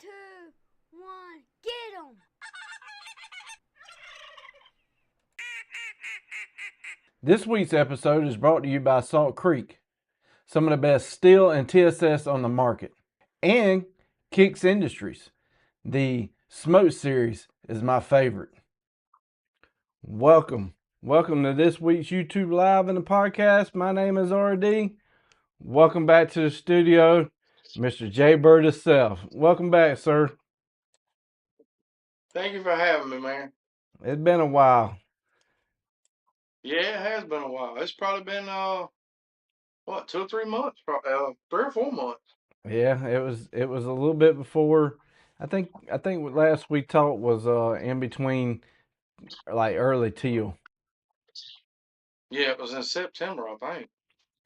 2, 1, get 'em! This week's episode is brought to you by Salt Creek, some of the best steel and TSS on the market, and Kicks Industries. The Smoke Series is my favorite. Welcome to this week's YouTube Live and the podcast. My name is RD. Welcome back to the studio, Mr. JayBird himself. Welcome back, sir. Thank you for having me, man. It's been a while. Yeah, it has been a while. It's probably been 2 or 3 months, 3 or 4 months. Yeah, it was a little bit before. I think last we talked was in between like early teal. Yeah, it was in September, I think.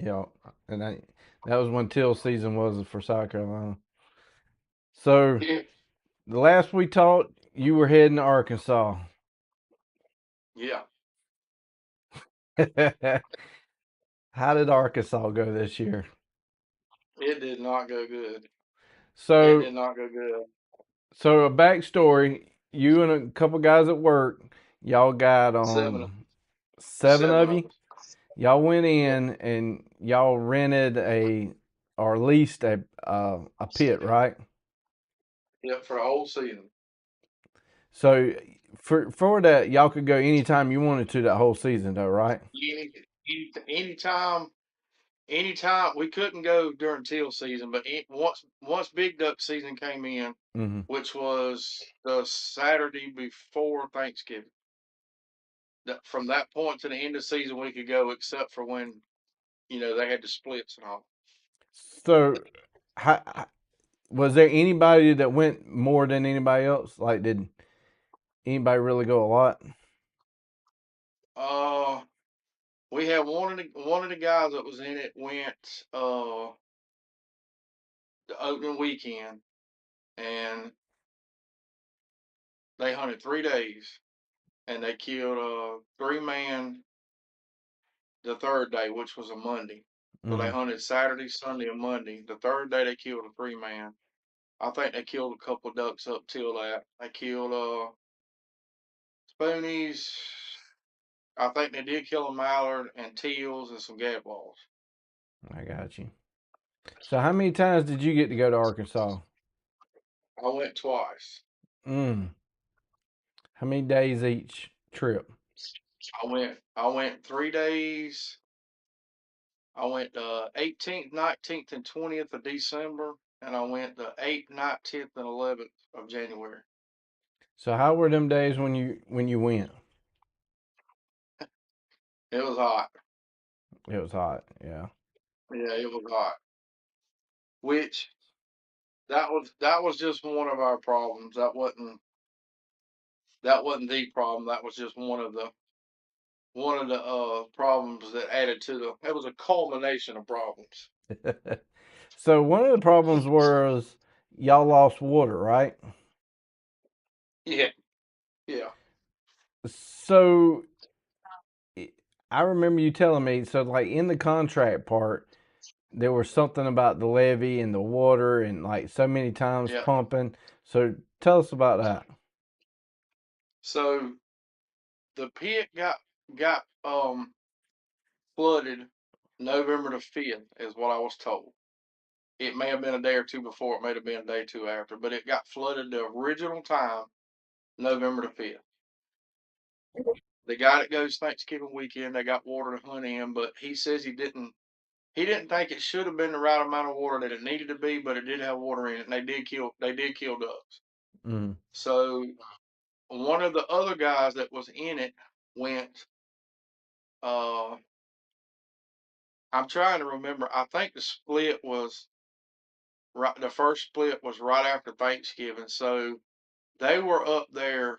Yeah, and that was when teal season was for South Carolina. So Yeah. the last we talked, you were heading to Arkansas. Yeah. How did Arkansas go this year? It did not go good. It So did not go good. so a backstory: you and a couple guys at work, y'all got Seven, seven seven of of you. us. Y'all went Yeah. in and y'all rented or leased a pit, right? Yeah, for the whole season. So for that, y'all could go anytime you wanted to that whole season, though, right? Anytime, anytime we couldn't go during teal season, but once big duck season came in, Mm-hmm. which was the Saturday before Thanksgiving. From that point to the end of the season, we could go, except for when they had the splits and all. So, was there anybody that went more than anybody else? Like, did anybody really go a lot? Uh, we had one of the guys that was in it went the opening weekend, and they hunted 3 days, and they killed 3 man the third day, which was a Monday. So they Mm-hmm. hunted Saturday, Sunday, and Monday. The third day they killed a 3 man. I think they killed a couple ducks up till that. They killed spoonies. I think they did kill a mallard and teals and some gadwalls. I got you. So, how many times did you get to go to Arkansas? I went twice. Mm. How many days each trip? I went 3 days. I went the 18th, 19th, and 20th of December, and I went the 8th, 19th, and 11th of January. So, how were them days when you went? It was hot. It was hot. Yeah. Yeah, it was hot. Which that was just one of our problems. That wasn't the problem. That was just one of the problems that added to the. It was a culmination of problems. So one of the problems was y'all lost water, right? Yeah, yeah, So I remember you telling me, so like in the contract part, there was something about the levee and the water and like so many times yeah. pumping. So tell us about that. So the pit got flooded November the 5th, is what I was told. It may have been a day or two before, it may have been a day or two after, but it got flooded the original time, November the 5th. The guy that goes Thanksgiving weekend, they got water to hunt in, but he says he didn't think it should have been the right amount of water that it needed to be, but it did have water in it, and they did kill ducks. Mm. So one of the other guys that was in it went. Uh, I'm trying to remember. I think the split was right. The first split was right after Thanksgiving, so they were up there.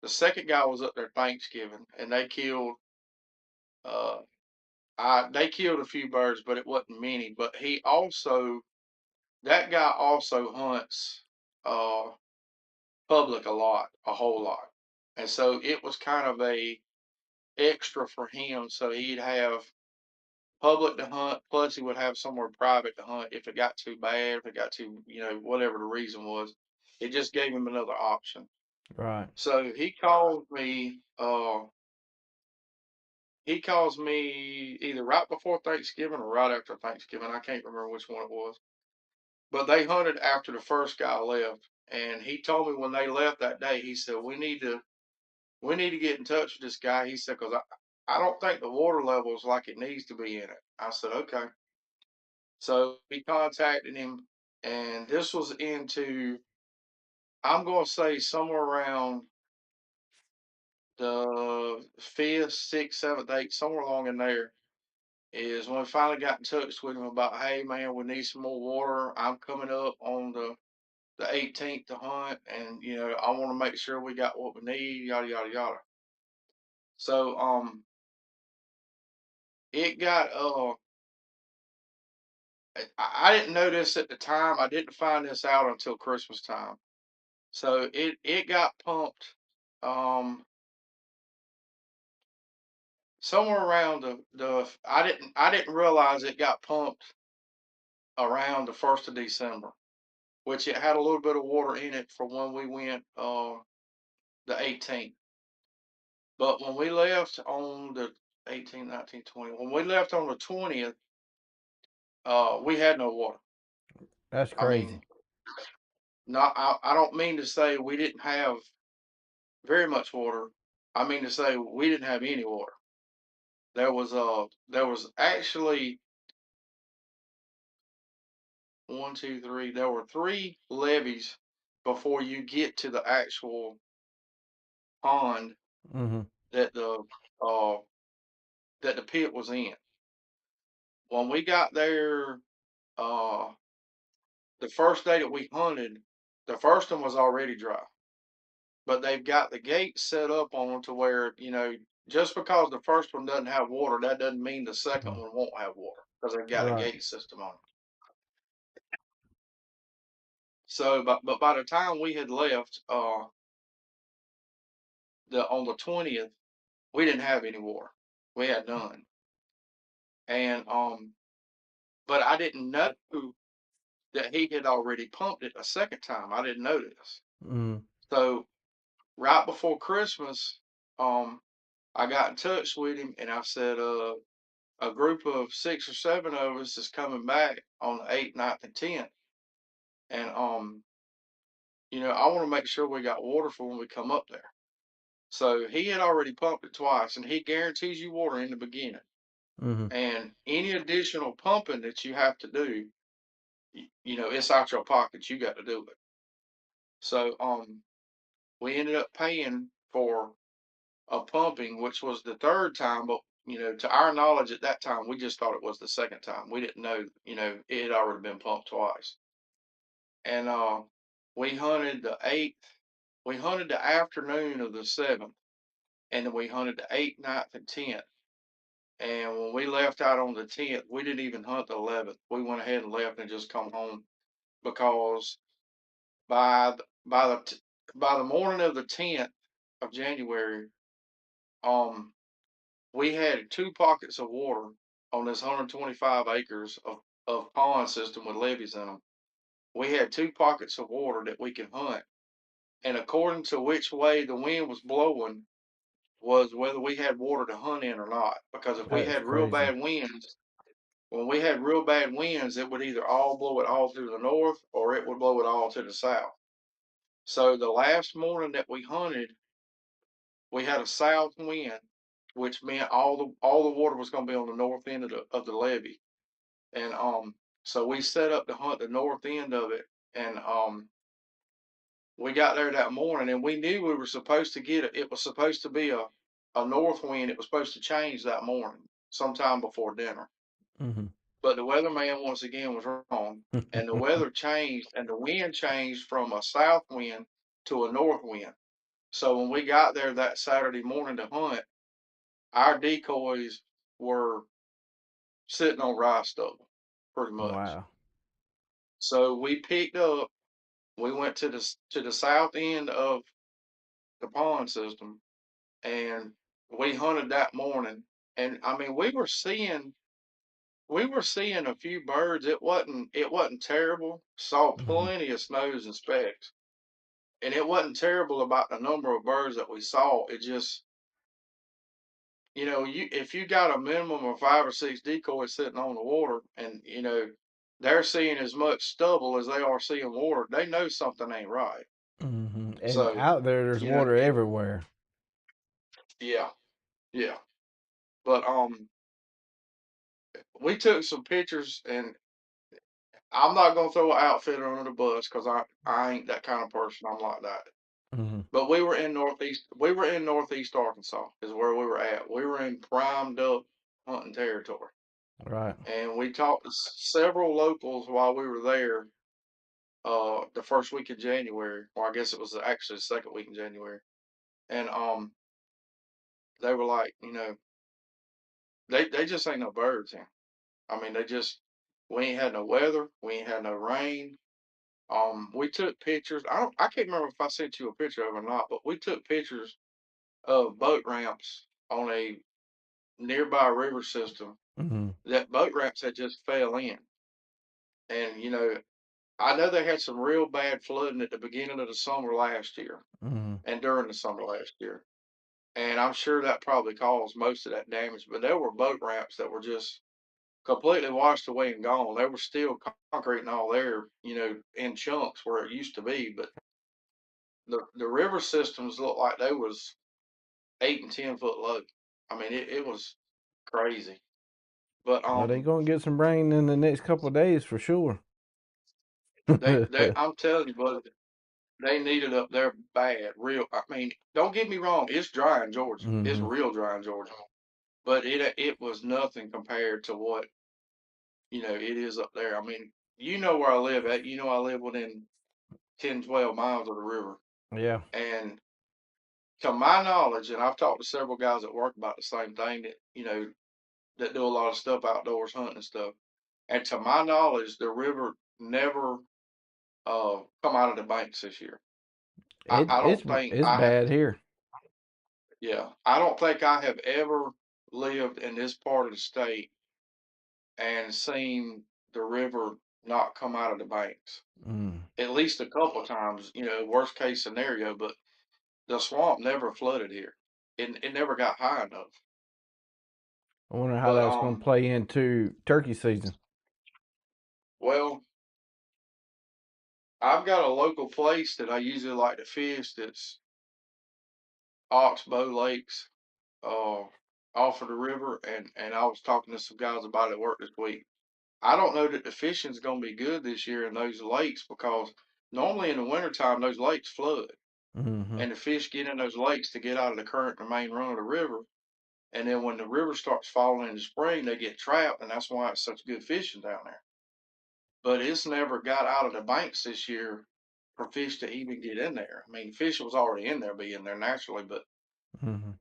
The second guy was up there Thanksgiving, and they killed. Uh, they killed a few birds, but it wasn't many. But that guy also hunts public a whole lot, and so it was kind of a extra for him. So he'd have public to hunt, plus he would have somewhere private to hunt if it got too bad, if it got too, whatever the reason was. It just gave him another option. Right. So he calls me. He calls me either right before Thanksgiving or right after Thanksgiving. I can't remember which one it was. But they hunted after the first guy left, and he told me when they left that day, he said we need to get in touch with this guy. He said because I don't think the water level is like it needs to be in it. I said okay. So we contacted him, and this was into I'm going to say somewhere around the fifth, sixth, seventh, eighth, somewhere along in there is when we finally got in touch with him about, hey man, we need some more water. I'm coming up on the 18th to hunt, and I want to make sure we got what we need, yada yada yada. So it got I didn't know this at the time. I didn't find this out until Christmas time. So it got pumped somewhere around the I didn't realize it got pumped around the 1st of December, which it had a little bit of water in it for when we went the 18th. But when we left on the 18th, 19th, 20, when we left on the 20th, we had no water. That's I crazy. mean, not I don't mean to say we didn't have very much water. I mean to say we didn't have any water. There was actually one, two, three. There were three levees before you get to the actual pond Mm-hmm. that uh the pit was in. When we got there, uh, the first day that we hunted, the first one was already dry, but they've got the gates set up on them to where just because the first one doesn't have water, that doesn't mean the second Mm-hmm. one won't have water because they've got a Right. gate system on it. So, but by the time we had left, the on the 20th, we didn't have any water. We had none, and but I didn't know that he had already pumped it a second time. I didn't know this. Mm-hmm. So right before Christmas, um, I got in touch with him and I said, a group of 6 or 7 of us is coming back on the 8th, 9th, and 10th. And, I want to make sure we got water for when we come up there. So he had already pumped it twice and he guarantees you water in the beginning. Mm-hmm. And any additional pumping that you have to do, it's out your pocket. You got to do it. So, we ended up paying for a pumping, which was the third time, but to our knowledge at that time, we just thought it was the second time. We didn't know, it had already been pumped twice. And we hunted the 8th, we hunted the afternoon of the 7th, and then we hunted the 8th, 9th, and 10th. And when we left out on the 10th, we didn't even hunt the 11th. We went ahead and left and just come home because by the, by the by the morning of the 10th of January, um, we had two pockets of water on this 125 acres of pond system with levees in them. We had two pockets of water that we could hunt. And according to which way the wind was blowing was whether we had water to hunt in or not. Because if we That's had real crazy. bad winds, when we had real bad winds, it would either all blow it all to the north or it would blow it all to the south. So the last morning that we hunted, we had a south wind, which meant all the water was going to be on the north end of the levee. And so we set up to hunt the north end of it, and we got there that morning, and we knew we were supposed to get it. It was supposed to be a north wind. It was supposed to change that morning, sometime before dinner. Mm-hmm. But the weatherman once again was wrong, and the weather changed, and the wind changed from a south wind to a north wind. So when we got there that Saturday morning to hunt, our decoys were sitting on rice stubble, pretty much. Wow. So we picked up. We went to the south end of the pond system, and we hunted that morning. And I mean, we were seeing a few birds. It wasn't terrible. Saw Mm-hmm. plenty of snows and specks. and it wasn't terrible about the number of birds that we saw. It just, if you got a minimum of 5 or 6 decoys sitting on the water, and they're seeing as much stubble as they are seeing water, they know something ain't right. And So, out there's you know, water everywhere. yeah, yeah. But we took some pictures, and I'm not gonna throw an outfitter under the bus because I ain't that kind of person. I'm like that. Hmm. But we were in Northeast Arkansas is where we were at. We were in prime duck hunting territory. Right. And we talked to several locals while we were there, the first week of January, or I guess it was actually the second week in January. And they were like, they just ain't no birds here. I mean, we ain't had no weather, we ain't had no rain. We took pictures. I can't remember if I sent you a picture of it or not, but we took pictures of boat ramps on a nearby river system. Hmm. That boat ramps had just fell in, and I know they had some real bad flooding at the beginning of the summer last year Hmm. and during the summer last year. And I'm sure that probably caused most of that damage. But there were boat ramps that were just completely washed away and gone. They were still concrete and all there, in chunks where it used to be. But the river systems looked like they was 8 and 10 foot low. I mean, it was crazy. But Well, they gonna get some rain in the next couple of days for sure. they I'm telling you, buddy, they need it up there bad. Real. I mean, don't get me wrong. It's dry in Georgia. It's Hmm. real dry in Georgia. But it was nothing compared to what it is up there. I mean, you know where I live at. I live within 10, 12 miles of the river. Yeah. And to my knowledge, and I've talked to several guys at work about the same thing that that do a lot of stuff outdoors hunting and stuff. And to my knowledge, the river never come out of the banks this year. I don't think It's bad here. yeah, I don't think I have ever lived in this part of the state and seen the river not come out of the banks. Mm. At least a couple of times, worst case scenario, but the swamp never flooded here. It never got high enough. I wonder how But that's gonna play into turkey season. well, I've got a local place that I usually like to fish that's Oxbow Lakes, uh, off of the river, and I was talking to some guys about it at work this week. I don't know that the fishing's gonna be good this year in those lakes because normally in the wintertime those lakes flood Hmm. and the fish get in those lakes to get out of the current and the main run of the river. And then when the river starts falling in the spring, they get trapped, and that's why it's such good fishing down there. But it's never got out of the banks this year for fish to even get in there. I mean, fish was already in there, being there naturally, but Hmm.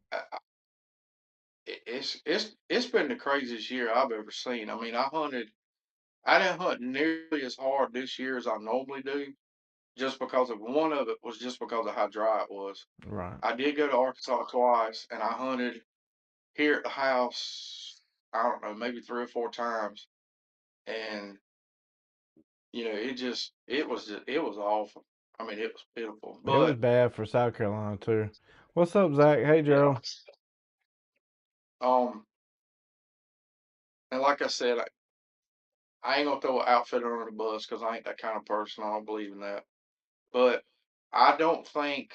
it's been the craziest year I've ever seen. I mean, I didn't hunt nearly as hard this year as I normally do, just because of one of it was just because of how dry it was. Right. I did go to Arkansas twice, and I hunted here at the house. I don't know, maybe 3 or 4 times, and it was awful. I mean, it was pitiful. It was But bad for South Carolina too. What's up, Zach? Hey, yeah, Joe. um, and like I said, I ain't gonna throw an outfitter under the bus because I ain't that kind of person. I don't believe in that. But I don't think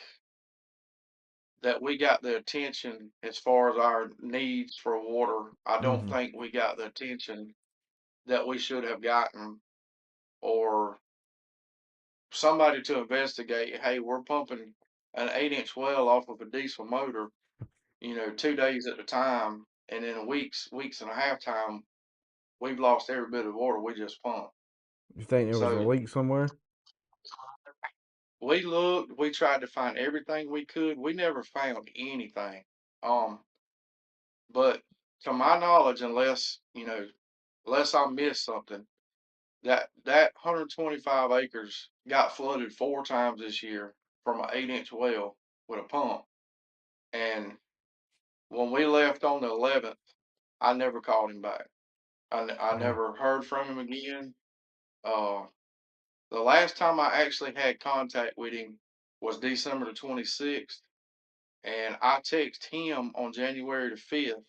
that we got the attention as far as our needs for water. I don't Hmm. think we got the attention that we should have gotten, or somebody to investigate. Hey, we're pumping an 8-inch well off of a diesel motor, 2 days at a time, and in weeks and a half time, we've lost every bit of water we just pumped. You think there was a So leak somewhere? we looked, we tried to find everything we could. We never found anything. Um, but to my knowledge, unless I missed something, that 125 acres got flooded 4 times this year from an 8-inch well with a pump. And when we left on the 11th, I never called him back. I Oh. never heard from him again. Uh, the last time I actually had contact with him was December the 26th, and I text him on January the 5th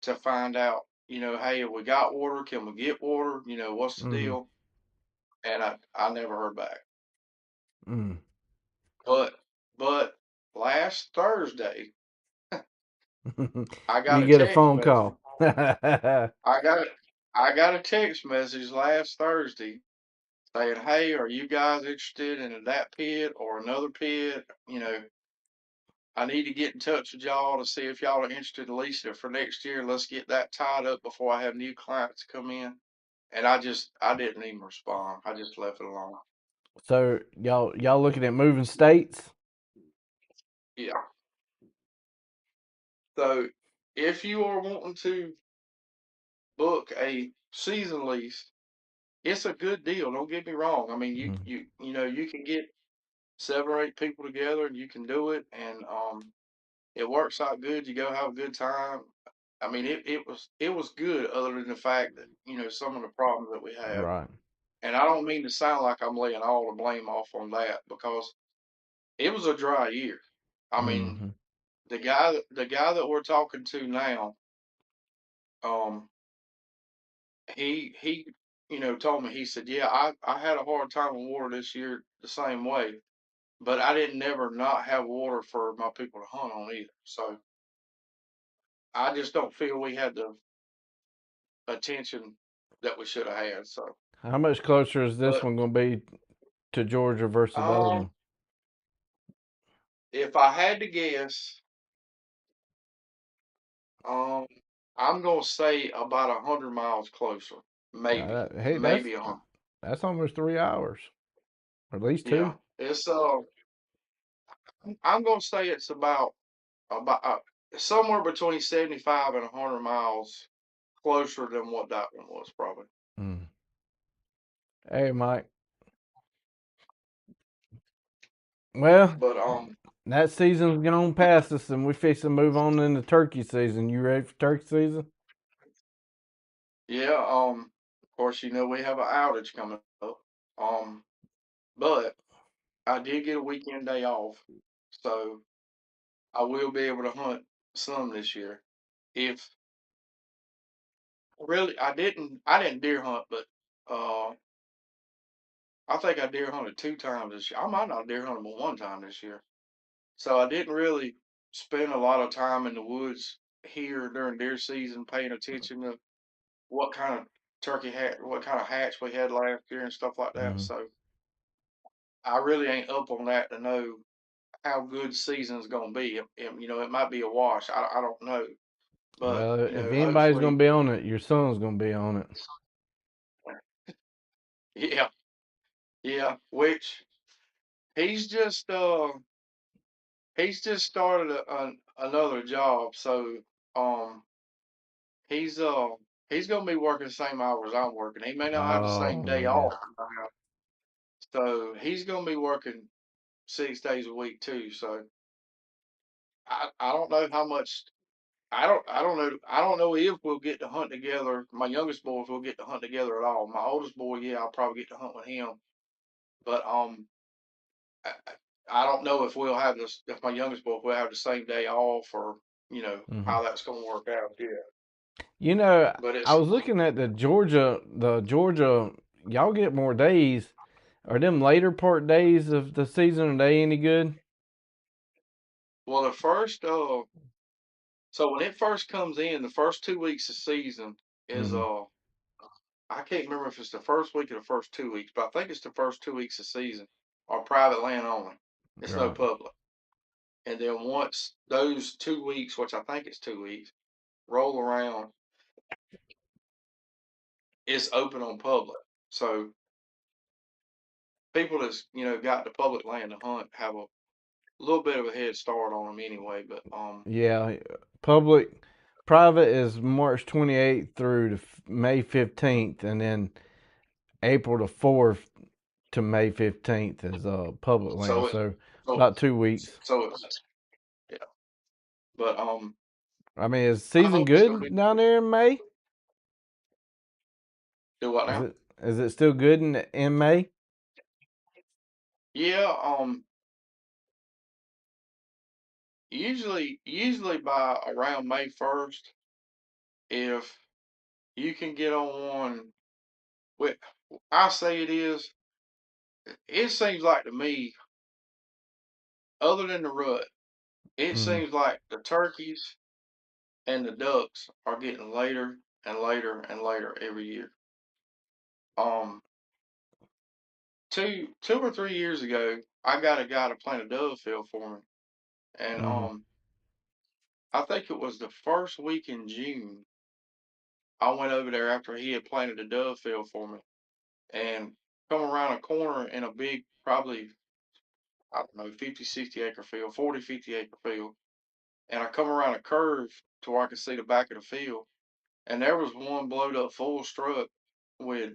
to find out, hey, we got water, can we get water? What's the Mm-hmm. deal? And I never heard back. Mm. But last Thursday, I got You a get a text phone message. call. I got I got a text message last Thursday saying, "Hey, are you guys interested in that pit or another pit? I need to get in touch with y'all to see if y'all are interested in leasing it for next year. Let's get that tied up before I have new clients come in." And I didn't even respond. I just left it alone. So y'all looking at moving states? Yeah. So if you are wanting to book a season lease, it's a good deal. Don't get me wrong. I mean, Mm. you can get 7 or 8 people together and you can do it, and it works out good. You go have a good time. I mean, it was good, other than the fact that some of the problems that we have. Right. And I don't mean to sound like I'm laying all the blame off on that, because it was a dry year. I mean, Mm-hmm. the guy that we're talking to now, um, he told me, he said, yeah, I had a hard time with water this year the same way, but I didn't never not have water for my people to hunt on either. So I just don't feel we had the attention that we should have had. So, How much closer is this but one going to be to Georgia versus the other um, one? if I had to guess, um, I'm gonna say about 100 miles closer, maybe, Hey, maybe 100. that's almost 3 hours, or at least Yeah, 2. it's I'm gonna say it's about somewhere between 75 and 100 miles closer than what that one was, probably. Mm. Hey, Mike. Well, But that season's gone past us, and we fix to move on into turkey season. You ready for turkey season? yeah, of course, we have an outage coming up. Um, but I did get a weekend day off, so I will be able to hunt some this year. If really, I didn't deer hunt, but uh, I think I deer hunted 2 times this year. I might not deer hunt but 1 time this year. So I didn't really spend a lot of time in the woods here during deer season, paying attention to what kind of what kind of hatch we had last year and stuff like that. Mm. So I really ain't up on that to know how good season's gonna be. It might be a wash. I don't know, but Well, if anybody's hopefully, gonna be on it, your son's gonna be on it. yeah, yeah. Which he's just uh he's just started another job, so um he's uh he's gonna be working the same hours I'm working. He may not have the same Oh day yeah. off, so he's gonna be working 6 days a week too. So I don't know how much. I don't know if we'll get to hunt together. My youngest boy, if we'll get to hunt together at all. My oldest boy, yeah, I'll probably get to hunt with him. But I, I don't know if we'll have this. If my youngest boy will have the same day off, or Hmm. how that's gonna work out. Yeah, You know, but I it's was looking at the Georgia. Y'all get more days. Are them later part days of the season, are they any good? well, the first so when it first comes in, the first 2 weeks of season is Hmm. I can't remember if it's the first week or the first 2 weeks, but I think it's the first 2 weeks of season are private land only. It's no Right. public. And then once those 2 weeks, which I think it's 2 weeks, roll around, it's open on public. So people that's got the public land to hunt have a little bit of a head start on them anyway. But Yeah. Public, private is March 28th through to May 15th, and then April the 4th to May 15th is public land. so it So so about 2 weeks. so it's yeah. But I mean, is I season hope it's gonna be good down there in May? do what Is now? it still good in May? Yeah. usually by around May 1st, if you can get on one, with I say it is. It seems like to me, other than the rut, it Mm-hmm. seems like the turkeys and the ducks are getting later and later and later every year. Um, two or 3 years ago, I got a guy to plant a dove field for me, and Mm-hmm. I think it was the first week in June. I went over there after he had planted a dove field for me, and come around a corner in a big, probably I don't know, 50, 60 acre field, 40, 50 acre field, and I come around a curve to where I could see the back of the field, and there was one blowed up full strut with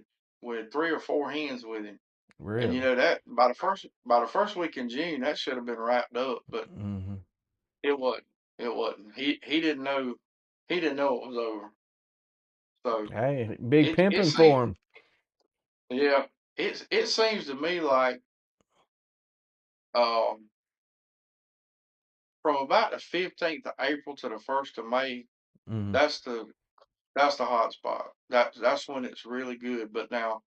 three or four hens with him. And you Really? know that by the first week in June, that should have been wrapped up, but Mm-hmm. it wasn't. It wasn't. He didn't know it was over. So Hey, big it pimping seems for him. yeah, it seems to me like um from about the 15th of April to the 1st of May, Mm-hmm. that's the hot spot. That's when it's really good. But now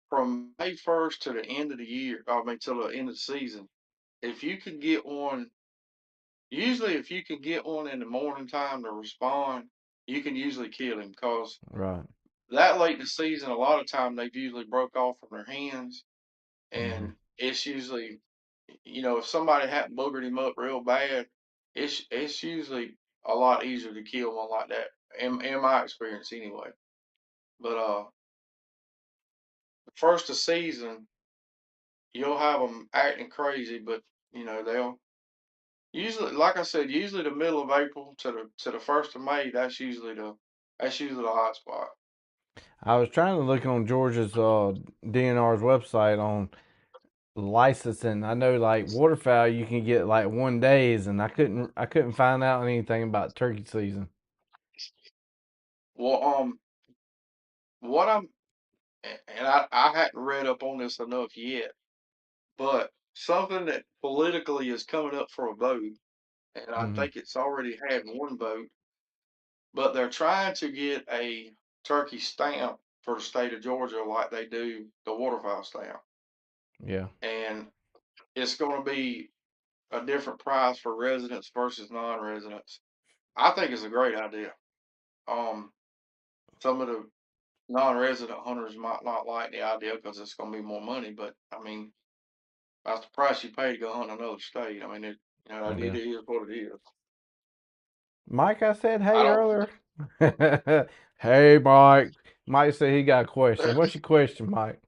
from May 1st to the end of the year, I mean till the end of the season, if you can get one, usually if you can get one in the morning time to respond, you can usually kill him because Right. that late in the season, a lot of time they've usually broke off from their hands, Mm-hmm. and it's usually, if somebody hadn't boogered him up real bad, it's usually a lot easier to kill one like that, in my experience anyway. But the first of season, you'll have them acting crazy, but they'll usually, like I said, usually the middle of April to the 1st of May. That's usually the hot spot. I was trying to look on Georgia's DNR's website on licensing. I know like waterfowl you can get like 1 days, and I couldn't find out anything about turkey season. Well, what I'm and I hadn't read up on this enough yet, but something that politically is coming up for a vote, and I Mm-hmm. think it's already had one vote, but they're trying to get a turkey stamp for the state of Georgia like they do the waterfowl stamp, Yeah. and it's going to be a different price for residents versus non-residents. I think it's a great idea. Um, some of the non-resident hunters might not like the idea because it's going to be more money, but I mean, that's the price you pay to go hunt another state. I mean, it Yeah. is what it is. Mike, I said I hey don't. earlier. Hey, Mike. Mike said he got a question. What's your question, Mike?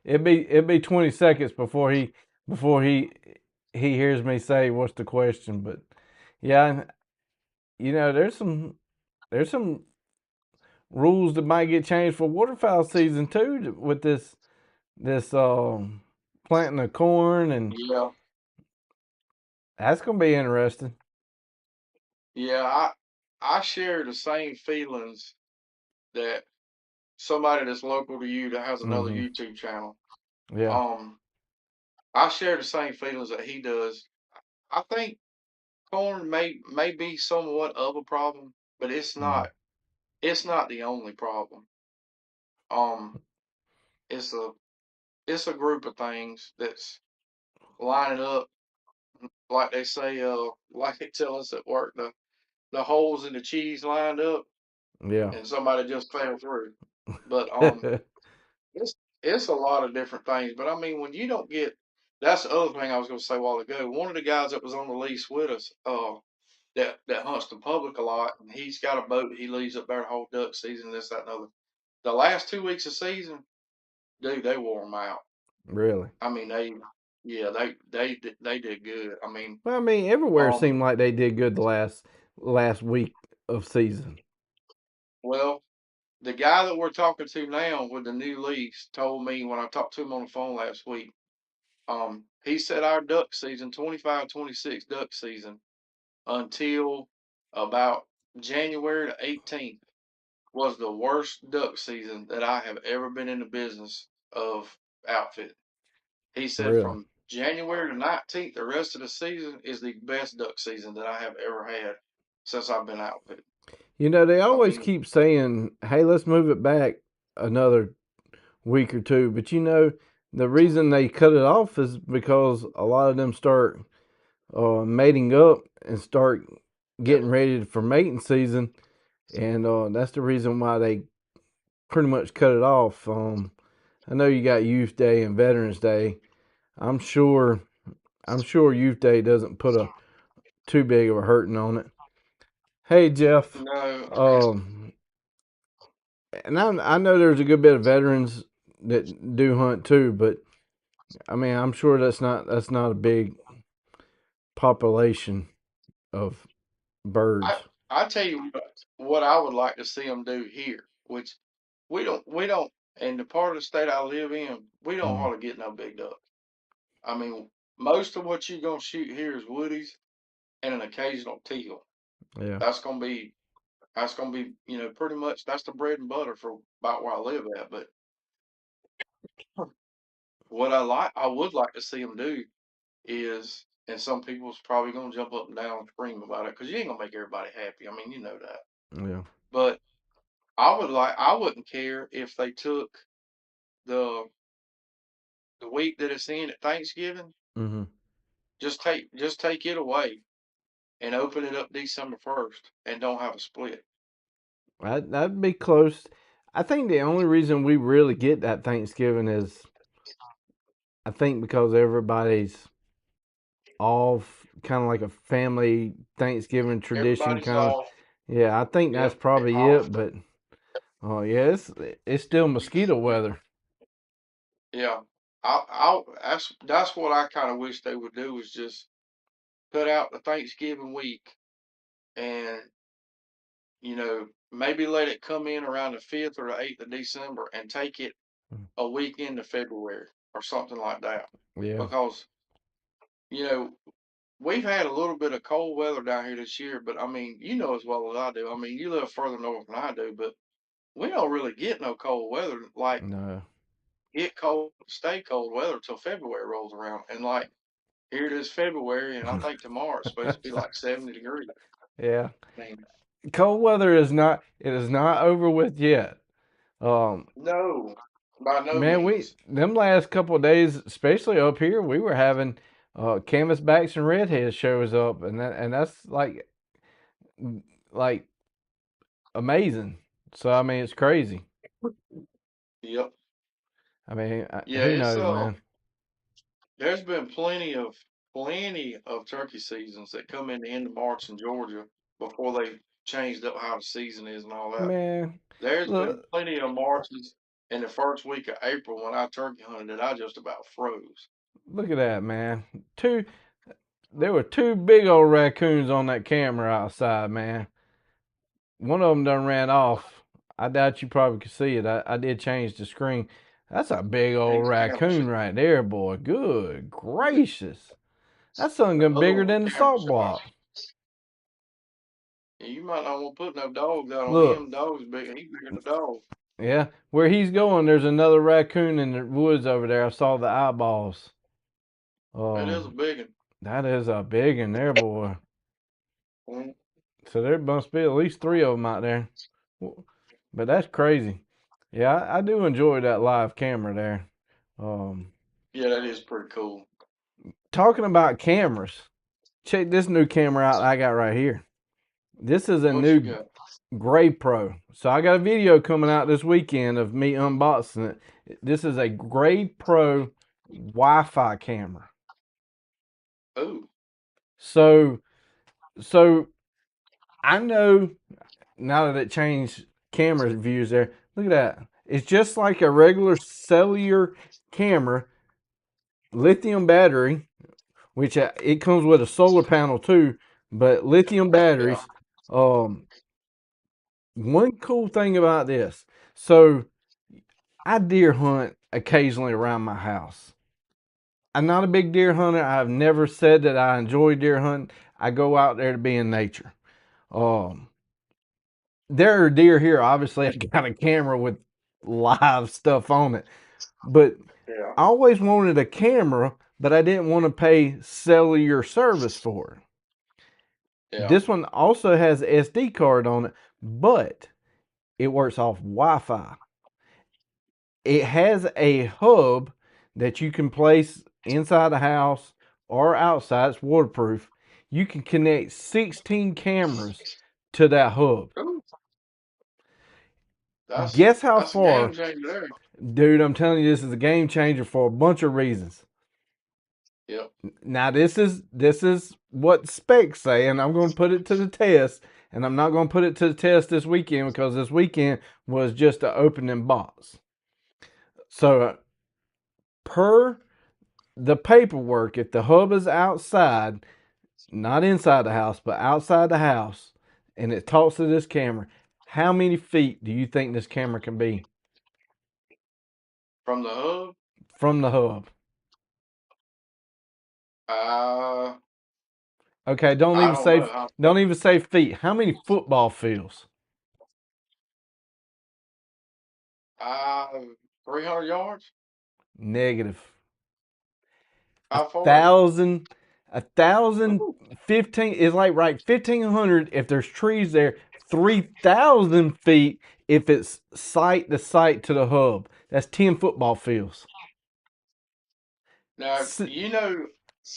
It'd be 20 seconds before he hears me say what's the question. But yeah, there's some rules that might get changed for waterfowl season too with this planting of corn, and Yeah, that's gonna be interesting. yeah. I share the same feelings that somebody that's local to you that has another Mm-hmm. YouTube channel. Yeah. Um, I share the same feelings that he does. I think corn may be somewhat of a problem, but it's Mm-hmm. not. It's not the only problem. Um, it's a group of things that's lining up, like they say, like they tell us at work, the holes in the cheese lined up, Yeah. and somebody just fell through. But it's it's a lot of different things. But I mean, when you don't get, that's the other thing I was going to say a while ago. One of the guys that was on the lease with us, that hunts the public a lot, and he's got a boat. He leaves up there the whole duck season, this, that, and other. The last 2 weeks of season, dude, they wore them out. Really. I mean, yeah, they did good. I mean, Well, I mean, everywhere um, seemed like they did good the last week of season. well, the guy that we're talking to now with the new lease told me when I talked to him on the phone last week. He said our duck season, 25-26 duck season, until about January the 18th, was the worst duck season that I have ever been in the business of outfitting. He said Really. January the 19th, the rest of the season is the best duck season that I have ever had since I've been outfitted. You know, they I always mean, keep saying, hey, let's move it back another week or two. But you know, the reason they cut it off is because a lot of them start mating up and start yeah, getting ready for mating season. And that's the reason why they pretty much cut it off. I know you got Youth Day and Veterans Day. I'm sure Youth Day doesn't put a too big of a hurting on it. Hey Jeff, no, um, and I know there's a good bit of veterans that do hunt too, but I mean I'm sure that's not a big population of birds. I tell you what I would like to see them do here, which we don't, in the part of the state I live in, we don't Mm, hardly get no big ducks. I mean, most of what you're gonna shoot here is woodies and an occasional teal. yeah. That's gonna be pretty much that's the bread and butter for about where I live at. But what I would like to see them do is, and some people's probably gonna jump up and down and scream about it because you ain't gonna make everybody happy. I mean, you know that. Yeah. But I wouldn't care if they took the the week that it's in at Thanksgiving, Mm-hmm. just take it away and open it up December 1st and don't have a split. That'd be close. I think the only reason we really get that Thanksgiving is I think because everybody's off, kind of like a family Thanksgiving tradition Everybody's kind of. off. Yeah, I think that's Yep, probably off. it. But oh yeah, it's still mosquito weather. Yeah. That's what I kind of wish they would do is just cut out the Thanksgiving week and maybe let it come in around the 5th or the 8th of December and take it a week into February or something like that. Yeah, Because, you know, we've had a little bit of cold weather down here this year, but I mean, you know as well as I do. I mean, you live further north than I do, but we don't really get no cold weather. Like, no, get cold, stay cold weather till February rolls around. And like, here it is February, and I think tomorrow it's supposed to be like 70 degrees. yeah. I mean, Cold weather is not over with yet. Um, no, by no Man, we means. them last couple of days, especially up here, we were having canvasbacks and redheads shows up, and that's like amazing. So I mean, it's crazy. Yep. I mean, Yeah, who knows, man? there's been plenty of turkey seasons that come in the end of March in Georgia before they changed up how the season is and all that. Man, There's been look plenty of Marches in the first week of April when I turkey hunted that I just about froze. look at that, man. Two There were two big old raccoons on that camera outside, man. One of them done ran off. I doubt you probably could see it. I did change the screen. That's a big old And camera raccoon shot. right there, boy. Good gracious. That something The gonna other bigger one than the camera salt shot. block. Yeah, you might not want to put no dogs out on Look, him. Dog's big. He's bigger than the dog. yeah, where he's going, there's another raccoon in the woods over there. I saw the eyeballs. It is a Um, big that is a big one there, boy. one. So there must be at least three of them out there. But that's crazy. Yeah, I do enjoy that live camera there. Um, Yeah, that is pretty cool. Talking about cameras, check this new camera out I got right here. This is a What you new got? Gray Pro. So I got a video coming out this weekend of me unboxing it. This is a Gray Pro Wi-Fi camera. Ooh, So so I know now that it changed camera views there. Look at that. It's just like a regular cellular camera, lithium battery, which it comes with a solar panel too, but lithium yeah. batteries. One cool thing about this, so I deer hunt occasionally around my house. I'm not a big deer hunter. I've never said that I enjoy deer hunting. I go out there to be in nature. Um, there are deer here. Obviously, I've got a camera with live stuff on it, but Yeah. I always wanted a camera but I didn't want to pay cellular service for it. Yeah. This one also has SD card on it, but it works off Wi-Fi. It has a hub that you can place inside the house or outside. It's waterproof. You can connect 16 cameras to that hub. Ooh, Guess how that's a game far, changer there. dude? I'm telling you, this is a game changer for a bunch of reasons. Yep. Now this is what specs say, and I'm going to put it to the test. And I'm not going to put it to the test this weekend because this weekend was just an opening box. So per the paperwork, if the hub is outside, not inside the house, but outside the house, and it talks to this camera, how many feet do you think this camera can be From the hub, from the hub? Okay, I don't know. don't even say feet. How many football fields? 300 yards. Negative. How far? 1,000, Ooh. 15 is like right 1,500 if there's trees there. 3,000 feet if it's site to site to the hub. That's 10 football fields. Now you know,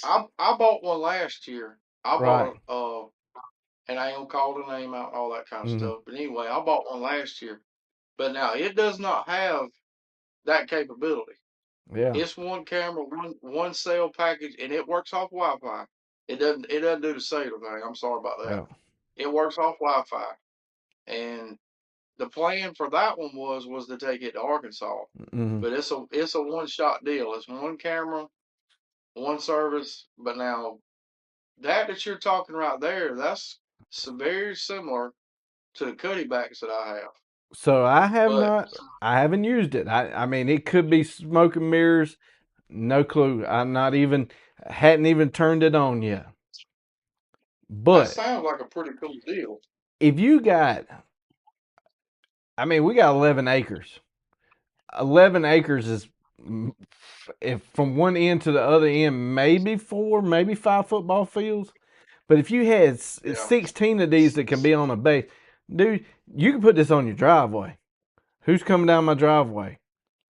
I bought one last year. I Right. bought and I ain't gonna call the name out and all that kind of Mhm. stuff. But anyway, I bought one last year. But now it does not have that capability. Yeah. It's one camera, one cell package, and it works off Wi-Fi. It doesn't do the cellular thing. I'm sorry about that. Yeah. It works off Wi-Fi. And the plan for that one was to take it to Arkansas. Mhm. But it's a one shot deal. It's one camera, one service. But now that you're talking right there, that's very similar to the cuddy backs that I have. So I But haven't used it. I mean, it could be smoke and mirrors. No clue. Hadn't even turned it on yet. that But sounds like a pretty cool deal. if you got, we got 11 acres. 11 acres is, if from one end to the other end, maybe 4, maybe 5 football fields. But if you had Yeah. 16 of these that can be on a base, dude, you can put this on your driveway. Who's coming down my driveway?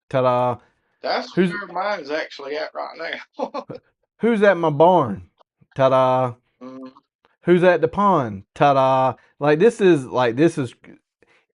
Ta-da. That's Who's where mine's actually at right now. who's at my barn? Ta-da. Mm, Who's at the pond? Ta-da. This is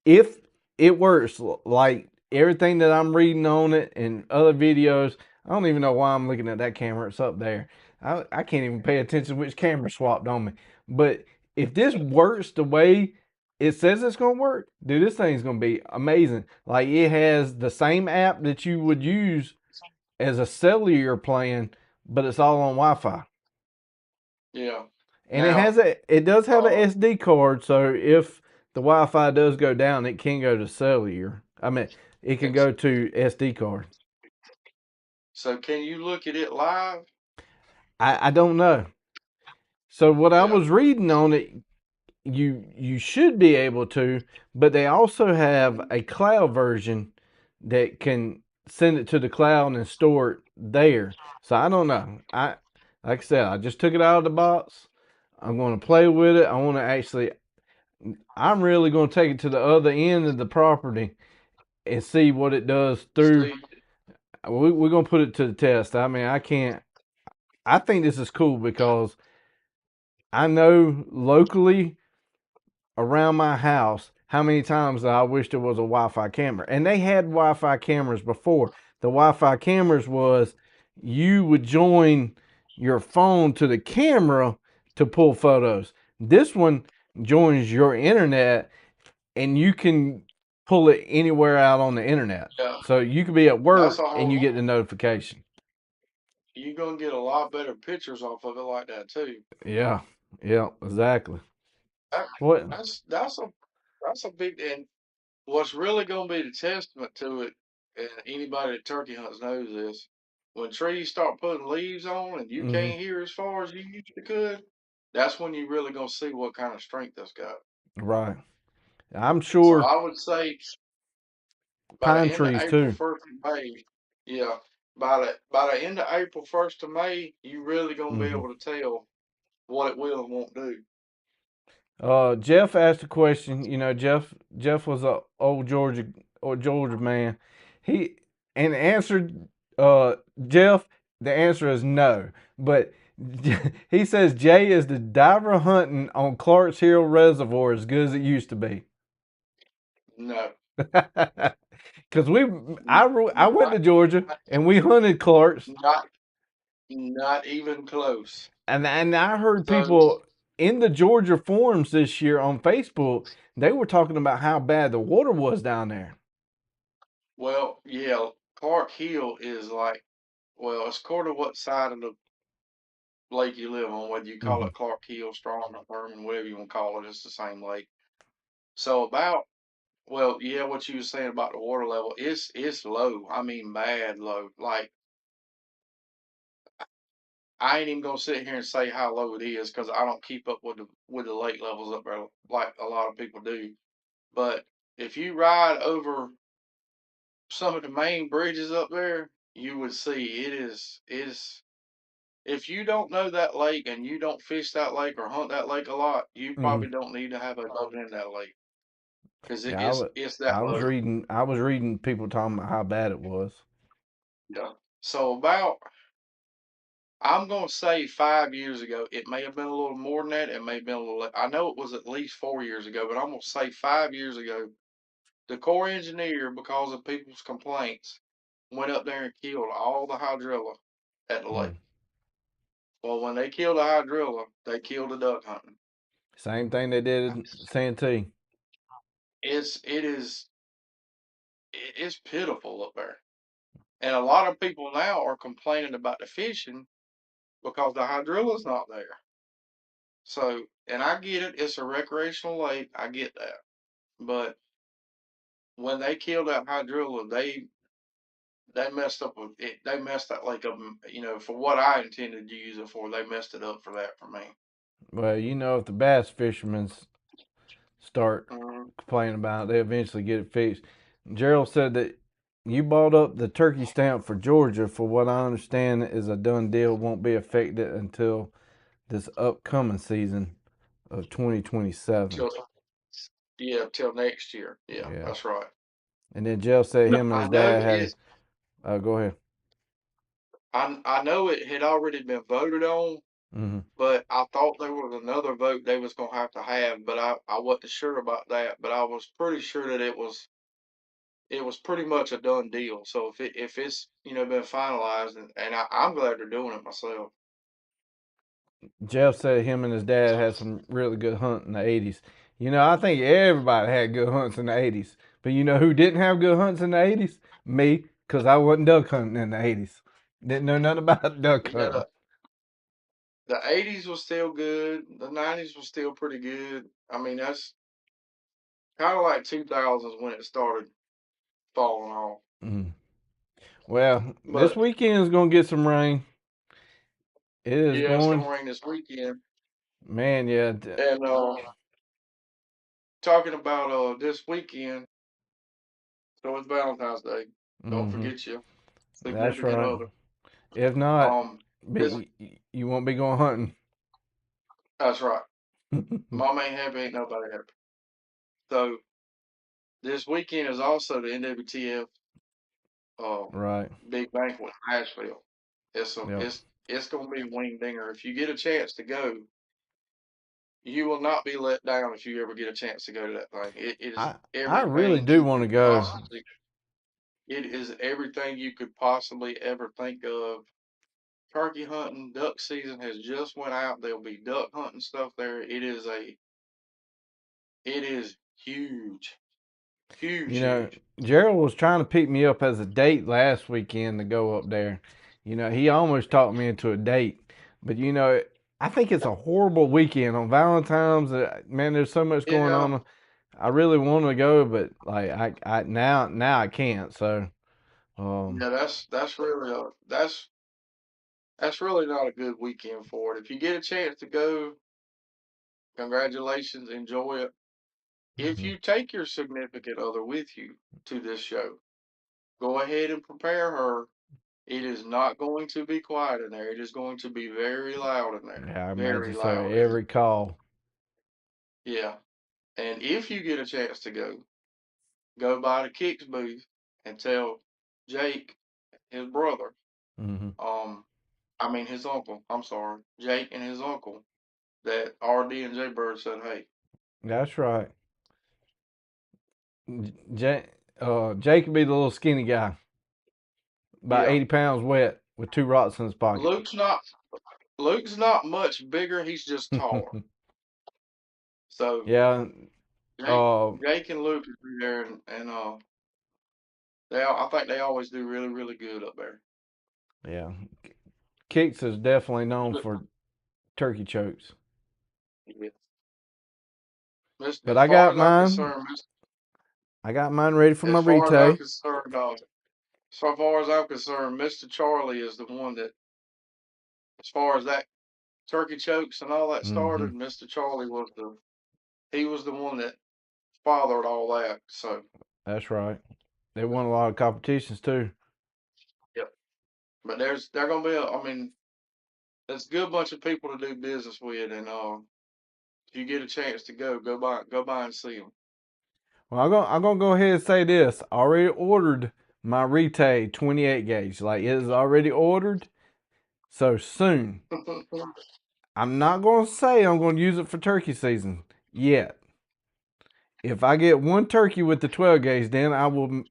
if it works like everything that I'm reading on it and other videos. I don't even know why I'm looking at that camera. It's up there. I can't even pay attention which camera swapped on me. But if this works the way it says it's going to work, dude, this thing's going to be amazing. Like, it has the same app that you would use as a cellular plan, but it's all on Wi-Fi. yeah. And Now, it does have an uh, SD card, so if the Wi-Fi does go down, it can go to cellular. It can it's, go to SD card. so can you look at it live? I don't know. So what I Yeah. was reading on it, you should be able to, but they also have a cloud version that can send it to the cloud and store it there. So I don't know. Like I said, I just took it out of the box. I'm going to play with it. I'm really going to take it to the other end of the property and see what it does through. See, We're going to put it to the test. I think this is cool because I know locally around my house how many times I wish there was a Wi-Fi camera. And they had Wi-Fi cameras before. The Wi-Fi cameras was you would join your phone to the camera to pull photos. This one joins your internet and you can pull it anywhere out on the internet. yeah, So you could be at that's work a and whole you lot. get the notification. You're gonna get a lot better pictures off of it like that too. Yeah, exactly. That, What? that's a big, and what's really gonna be the testament to it, and anybody that turkey hunts knows this. When trees start putting leaves on and you Hmm. can't hear as far as you usually could, that's when you really gonna see what kind of strength that's got. Right. I'm So sure I would say by the pine end of trees April, too. 1st of May, yeah, by the end of April, 1st of May, you really gonna be Mm-hmm. able to tell what it will and won't do. Jeff asked a question. You know, Jeff was a old Georgia man. He and answered Jeff. The answer is no. But he says Jay is the diver hunting on Clark's Hill Reservoir as good as it used to be. No, Because I went not to Georgia and we hunted Clark's, not not even close. and I heard So, people in the Georgia forums this year on Facebook. They were talking about how bad the water was down there. well, yeah, Clark Hill is like, well, it's according to what side of the lake you live on, whether you call Mm-hmm. it Clark Hill, Strong, or Herman, whatever you want to call it, it's the same lake. So about, well, yeah, what you were saying about the water level, it's low. I mean, bad low. Like I ain't even gonna sit here and say how low it is because I don't keep up with the lake levels up there like a lot of people do. But if you ride over some of the main bridges up there, you would see it is. If you don't know that lake and you don't fish that lake or hunt that lake a lot, you Mm-hmm. probably don't need to have a boat in that lake because Yeah, it's that low. I was reading people talking about how bad it was. Yeah. So about I'm gonna say 5 years ago. It may have been a little more than that. It may have been a little. I know it was at least 4 years ago, but I'm gonna say 5 years ago. The Corps engineer, because of people's complaints, went up there and killed all the hydrilla at the Mm. lake. Well, when they killed the hydrilla, they killed the duck hunting. Same thing they did in Santee. It is it's pitiful up there, and a lot of people now are complaining about the fishing because the hydrilla's not there. So, and I get it; it's a recreational lake. I get that, but when they killed that hydrilla, they messed up with it. They messed that lake up. For what I intended to use it for, they messed it up for that for me. Well, you know, if the bass fishermen start Mm-hmm. complaining about it, they eventually get it fixed. Gerald said that you bought up the turkey stamp for Georgia. For what I understand, is a done deal. Won't be affected until this upcoming season of 2027. Till yeah, till next year. Yeah, Yeah. that's right. And then Gerald said No, him and I his know dad had. it's. Go ahead. I know it had already been voted on, Mm-hmm. but I thought there was another vote they was gonna have, but I wasn't sure about that. But I was pretty sure that it was pretty much a done deal. So if it's been finalized, and I'm glad they're doing it myself. Jeff said him and his dad had some really good hunt in the 80s. You know, I think everybody had good hunts in the 80s. But you know who didn't have good hunts in the 80s? Me, because I wasn't duck hunting in the 80s. Didn't know nothing about duck Yeah, hunting. the '80s was still good. The '90s was still pretty good. I mean, that's kind of like 2000s when it started falling off. Mm. Well, this But weekend is going to get some rain. It is yeah, it's going, gonna rain this weekend. man, yeah. And talking about this weekend, so it's Valentine's Day. Don't Mm-hmm. forget your That's significant right. other. If not, This you won't be going hunting. that's right. Mama ain't happy, ain't nobody happy. So this weekend is also the NWTF uh, Right. big banquet in Nashville. It's a Yep. it's gonna be a wing dinger. If you get a chance to go, you will not be let down if you ever get a chance to go to that thing. It is I really everything do you want to could go. possibly. It is everything you could possibly ever think of. Turkey hunting, duck season has just went out. There'll be duck hunting stuff there. It is huge, huge, You know, huge. Gerald was trying to pick me up as a date last weekend to go up there. You know, he almost talked me into a date. But you know, I think it's a horrible weekend on Valentine's. Man, there's so much going Yeah, on. I really want to go, but like I now I can't. So, um, yeah. That's really not a good weekend for it. If you get a chance to go, congratulations, enjoy it. If mhm. you take your significant other with you to this show, go ahead and prepare her. It is not going to be quiet in there. It is going to be very loud in there. Yeah, I Very imagine so. loud. Every call. Yeah. And if you get a chance to go by the Kicks booth and tell Jake, his brother, Hmm. his uncle, I'm sorry, Jake and his uncle, that RD and JayBird said, hey. That's right. Jake could be the little skinny guy, about Yeah. 80 pounds wet, with 2 rocks in his pocket. Luke's not much bigger, he's just taller. So Yeah. Jake Uh, Jake and Luke is there and I think they always do really, really good up there. yeah. Kicks is definitely known But, for turkey chokes. yeah. But As I far got as I'm mine. concerned, I got mine ready for my as far as I'm retay. concerned, so far as I'm concerned, Mr. Charlie is the one that, as far as that turkey chokes and all that Hmm. started, Mr. Charlie he was the one that fathered all that. So, That's right. They won a lot of competitions too. yep. But they're gonna be, it's a good bunch of people to do business with, and if you get a chance to go by and see them. Well, I'm gonna go ahead and say this. I already ordered my retay 28 gauge. Like, it is already ordered. So soon. I'm not gonna say I'm gonna use it for turkey season yet. If I get one turkey with the 12 gauge, then I will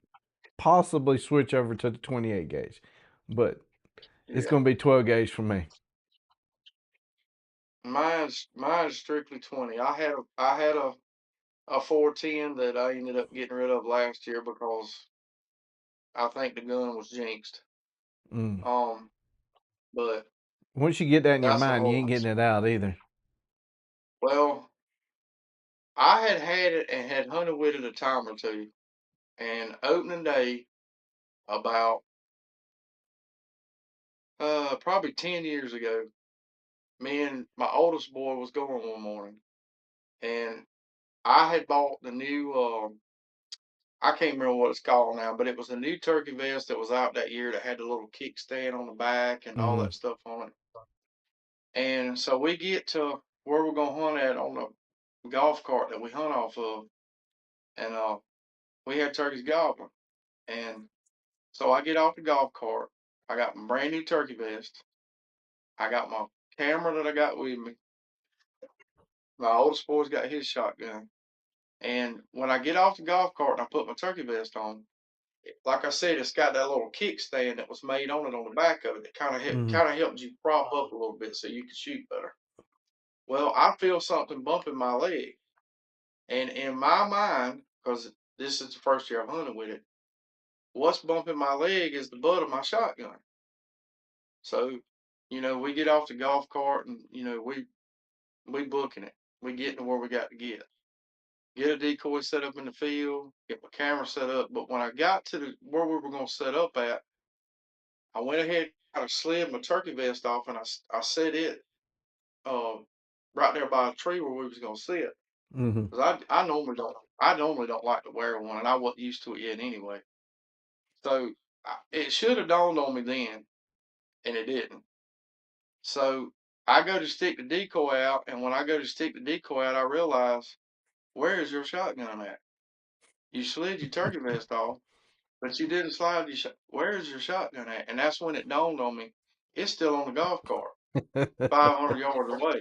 possibly switch over to the 28 gauge. But it's Yeah, gonna be 12 gauge for me. mine's strictly 20. I had a 410 that I ended up getting rid of last year because I think the gun was jinxed. Mm. Um, but Once you get that in your that's a mind, you whole. ain't getting it out either. Well, I had it and had hunted with it a time or two, and opening day about probably 10 years ago, me and my oldest boy was going one morning, and I had bought the new. I can't remember what it's called now, but it was a new turkey vest that was out that year that had the little kickstand on the back and all Mm-hmm. that stuff on it. And so we get to where we're gonna hunt at on the golf cart that we hunt off of, and we had turkeys gobbling. And so I get off the golf cart. I got my brand new turkey vest. I got my camera that I got with me. My oldest boy's got his shotgun. And when I get off the golf cart and I put my turkey vest on, like I said, it's got that little kickstand that was made on it on the back of it. It Mm-hmm. kind of helps you prop up a little bit so you can shoot better. Well, I feel something bumping my leg, and in my mind, because this is the first year I've hunted with it, what's bumping my leg is the butt of my shotgun. So, we get off the golf cart and we booking it. We getting to where we got to get. Get a decoy set up in the field. Get my camera set up. But when I got to where we were gonna set up at, I went ahead and I slid my turkey vest off and I set it um, right there by a tree where we was gonna sit. Mm-hmm. Cause I normally don't like to wear one, and I wasn't used to it yet anyway. So it should have dawned on me then, and it didn't. So I go to stick the decoy out, and when I go to stick the decoy out, I realize, where is your shotgun at? You slid your turkey vest off, but you didn't slide your where is your shotgun at? And that's when it dawned on me, it's still on the golf cart, 500 yards away.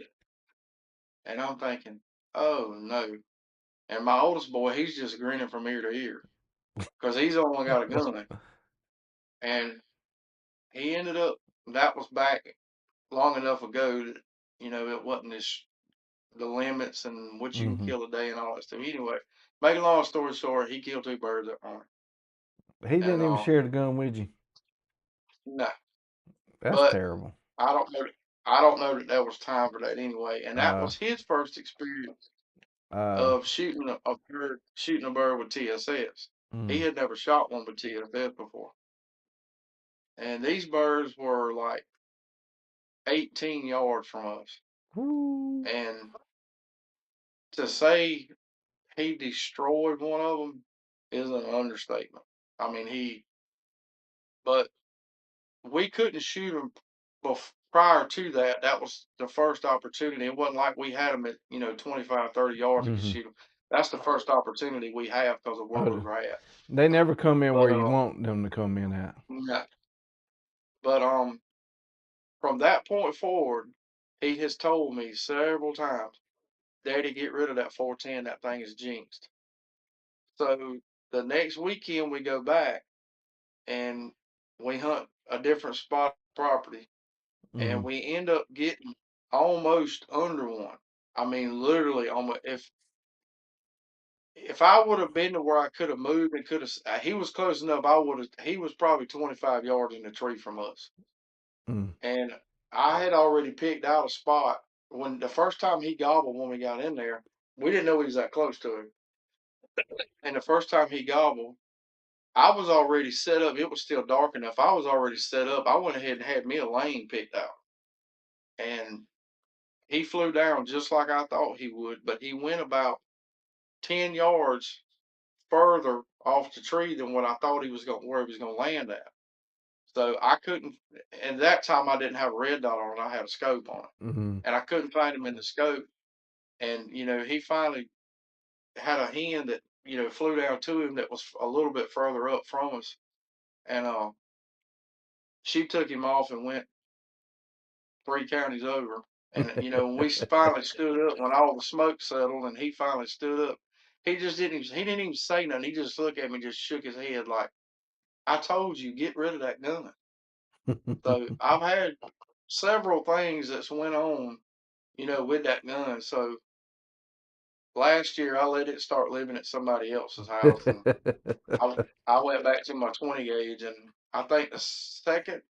And I'm thinking, oh no. And my oldest boy, he's just grinning from ear to ear because he's only got a gun. And he ended up, that was back long enough ago that, it wasn't the limits and what you can Mm-hmm. kill a day and all that stuff. Anyway, make a long story short, he killed two birds that morning. He And didn't even share the gun with you. no, That's but terrible. I don't know. I don't know that there was time for that anyway. And that Uh, was his first experience uh, of shooting a bird with TSS. He mm. had never shot one with TSS before. And these birds were like 18 yards from us. Woo. And to say he destroyed one of them is an understatement. I mean, but we couldn't shoot them prior to that. That was the first opportunity. It wasn't like we had them at 25, 30 yards and could Mm-hmm. shoot them. That's the first opportunity we have because of where we Oh, were at. they never come in But where you want them to come in at. no. But from that point forward, he has told me several times, "Daddy, get rid of that 410. That thing is jinxed." So the next weekend we go back and we hunt a different spot property, Mm-hmm. and we end up getting almost under one. I mean, literally almost. If I would have been to where I could have moved and could have, he was close enough. I would have. He was probably 25 yards in the tree from us, Mm. and I had already picked out a spot. When the first time he gobbled, when we got in there, we didn't know he was that close to him. And the first time he gobbled, I was already set up. It was still dark enough. I was already set up. I went ahead and had me a lane picked out, and he flew down just like I thought he would, but he went about 10 yards further off the tree than what I thought he was going where he was going to land at. So I couldn't, and that time I didn't have a red dot on it. I had a scope on it, Mm-hmm. and I couldn't find him in the scope. And he finally had a hen that flew down to him that was a little bit further up from us, and she took him off and went 3 counties over. And when we finally stood up, when all the smoke settled, and he finally stood up, he just didn't. He didn't even say nothing. He just looked at me, just shook his head like, "I told you, get rid of that gun." So I've had several things that's went on, with that gun. So last year I let it start living at somebody else's house, and I I went back to my 20 gauge, and I think the second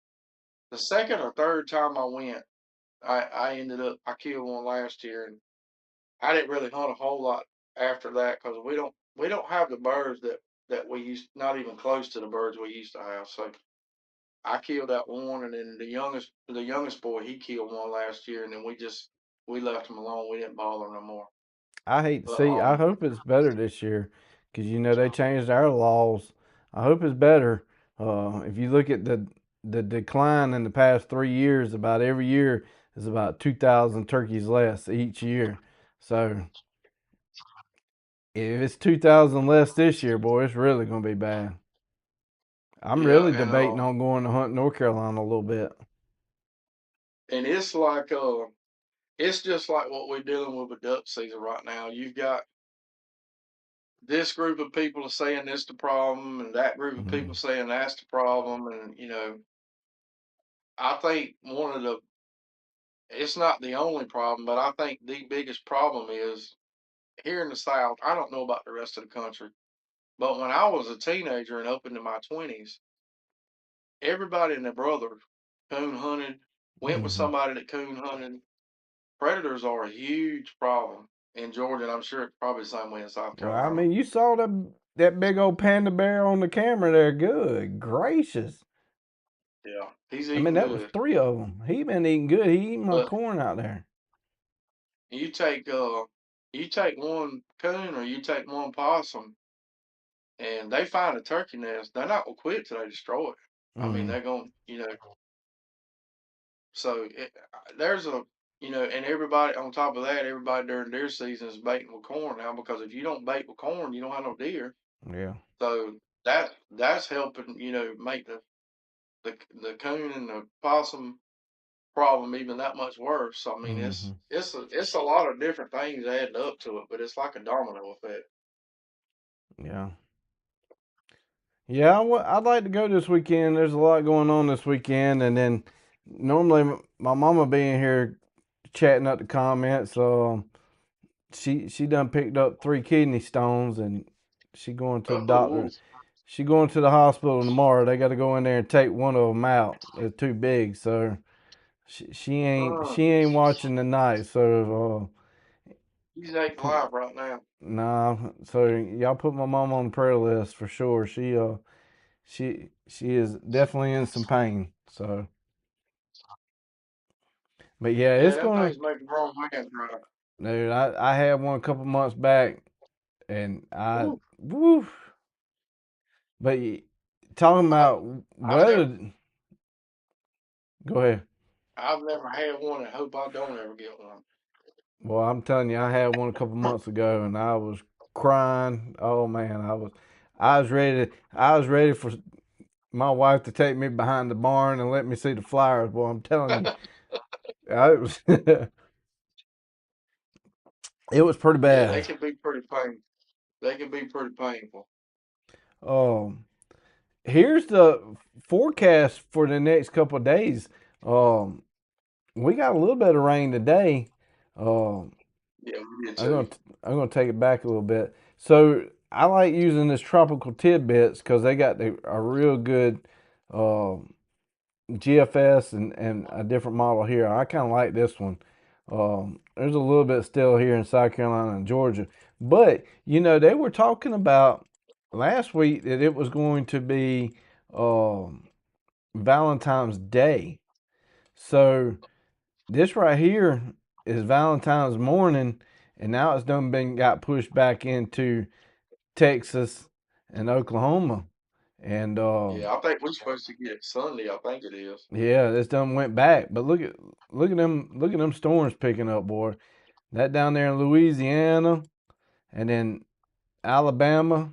or third time I went, I ended up I killed one last year, and I didn't really hunt a whole lot after that because we don't have the birds that we used, not even close to the birds we used to have. So I killed that one, and then the youngest boy, he killed one last year, and then we left him alone. We didn't bother him no more. I hate to But see. I hope it's better this year, because they changed our laws. I hope it's better. If you look at the decline in the past 3 years, about every year is about 2,000 turkeys less each year. So if it's 2,000 less this year, boy, it's really gonna be bad. I'm yeah, really and debating on going to hunt North Carolina a little bit. it's like it's just like what we're dealing with duck season right now. You've got this group of people are saying this the problem, and that group of Mm-hmm. people saying that's the problem, and I think one of the it's not the only problem, but I think the biggest problem is here in the South. I don't know about the rest of the country, but when I was a teenager and up into my 20s, everybody and their brother coon hunted, went with Mm-hmm. somebody that coon hunted. Predators are a huge problem in Georgia, and I'm sure it's probably the same way in South Well, I Carolina. mean, you saw that big old panda bear on the camera there. Good gracious. Yeah, he's I mean, eating that was good, three of them. He been eating good. He eating my but corn out there. you take one coon or you take one possum, and they find a turkey nest, they're not gonna quit till they destroy it. I mean, Mm-hmm. they're gonna, so there's and everybody on top of that, everybody during deer season is baiting with corn now because if you don't bait with corn, you don't have no deer. Yeah. So that's helping, make the coon and the possum problem even that much worse. I mean, Mm-hmm. it's a lot of different things adding up to it, but it's like a domino effect. Yeah. Yeah. I'd like to go this weekend. There's a lot going on this weekend, and then normally my mama being here chatting up the comments. She done picked up 3 kidney stones, and she going to the Oh, doctor. She going to the hospital tomorrow. They got to go in there and take one of them out. It's too big, so she ain't watching tonight. So he's ate put, live right now. nah. So y'all put my mom on the prayer list for sure. She is definitely in some pain. So, but yeah, Yeah, it's them gonna. things make a grown man cry. Dude, I had one a couple months back, and Ooh, woo. But talking I, about I've never, weather. Go ahead. I've never had one and hope I don't ever get one. Well, I'm telling you, I had one a couple months ago, and I was crying. Oh man, I was ready for my wife to take me behind the barn and let me see the flowers. Boy, I'm telling you, it was it was pretty Yeah, they bad. can be pretty painful. They can be pretty painful. Um, Here's the forecast for the next couple of days. Um, we got a little bit of rain today. Um, Yeah, we did I'm too. gonna I'm gonna take it back a little bit. So I like using this tropical tidbits because they got a real good GFS and a different model here. I kind of like this one. There's a little bit still here in South Carolina and Georgia, but you know they were talking about last week that it was going to be um, Valentine's Day. So this right here is Valentine's morning, and now it's done been got pushed back into Texas and Oklahoma. And Yeah, I think we're supposed to get it Sunday. I think it is. yeah, this done went back. But look at them storms picking up, boy. That down there in Louisiana, and then Alabama,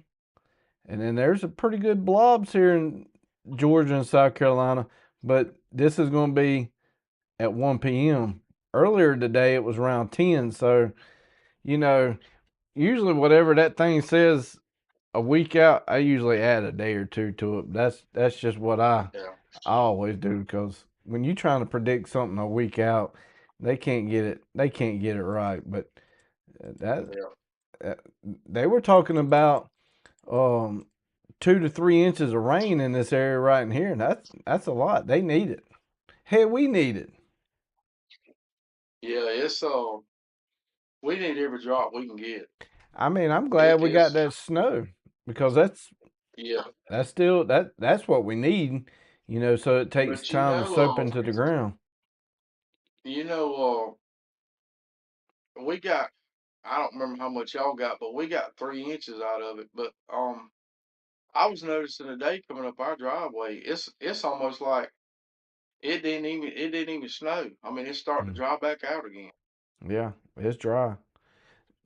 and then there's a pretty good blobs here in Georgia and South Carolina. But this is going to be at 1 p.m. Earlier today, it was around 10. So you know, usually whatever that thing says a week out, I usually add a day or two to it. That's just what Yeah, I always do because when you're trying to predict something a week out, they can't get it. They can't get it right. But that, yeah, that they were talking about um, 2 to 3 inches of rain in this area right in here. And that's a lot. They need it. Hey, we need it. yeah. It's we need every drop we can get. I mean, I'm glad we got It's that snow because yeah, that's still that's what we need. You know, so it takes but time to soak into the ground. you know, we got. I don't remember how much y'all got, but we got 3 inches out of it. But I was noticing today coming up our driveway, it's almost like it didn't even snow. I mean, it's starting to Mm, dry back out again. yeah, it's dry.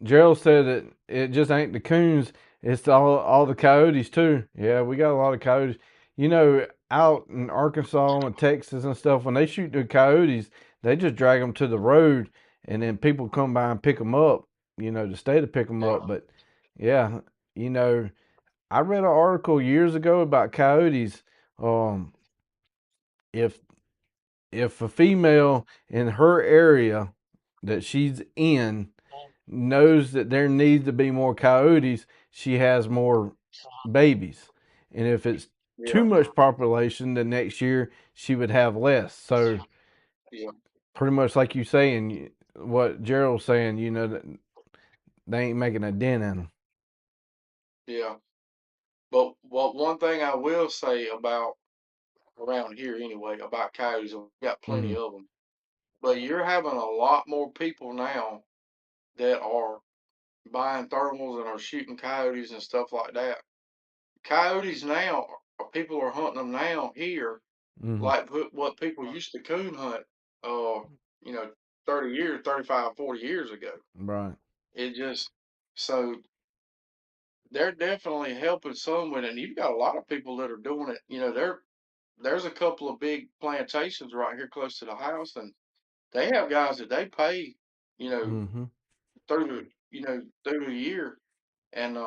Gerald said that it just ain't the coons, it's all the coyotes too. Yeah, we got a lot of coyotes. You know, out in Arkansas and Texas and stuff, when they shoot the coyotes, they just drag them to the road, and then people come by and pick them up. You know, to stay to pick them Yeah, up. But yeah, you know, I read an article years ago about coyotes. Um, if if a female in her area that she's in knows that there needs to be more coyotes, she has more babies. And if it's too yeah, much population, the next year she would have less. So yeah, pretty much like you saying, what Gerald's saying, you know, that they ain't making a dent in them. yeah. But one thing I will say about around here anyway about coyotes, we got plenty Mm-hmm. of them. But you're having a lot more people now that are buying thermals and are shooting coyotes and stuff like that. Coyotes now, people are hunting them now here, Mm-hmm. like what people used to coon hunt, uh, 30 years, 35, 40 years ago. Right. It just, so they're definitely helping some with it. And you've got a lot of people that are doing it. There's a couple of big plantations right here close to the house, and they have guys that they pay, you know, Mm-hmm. through the year, and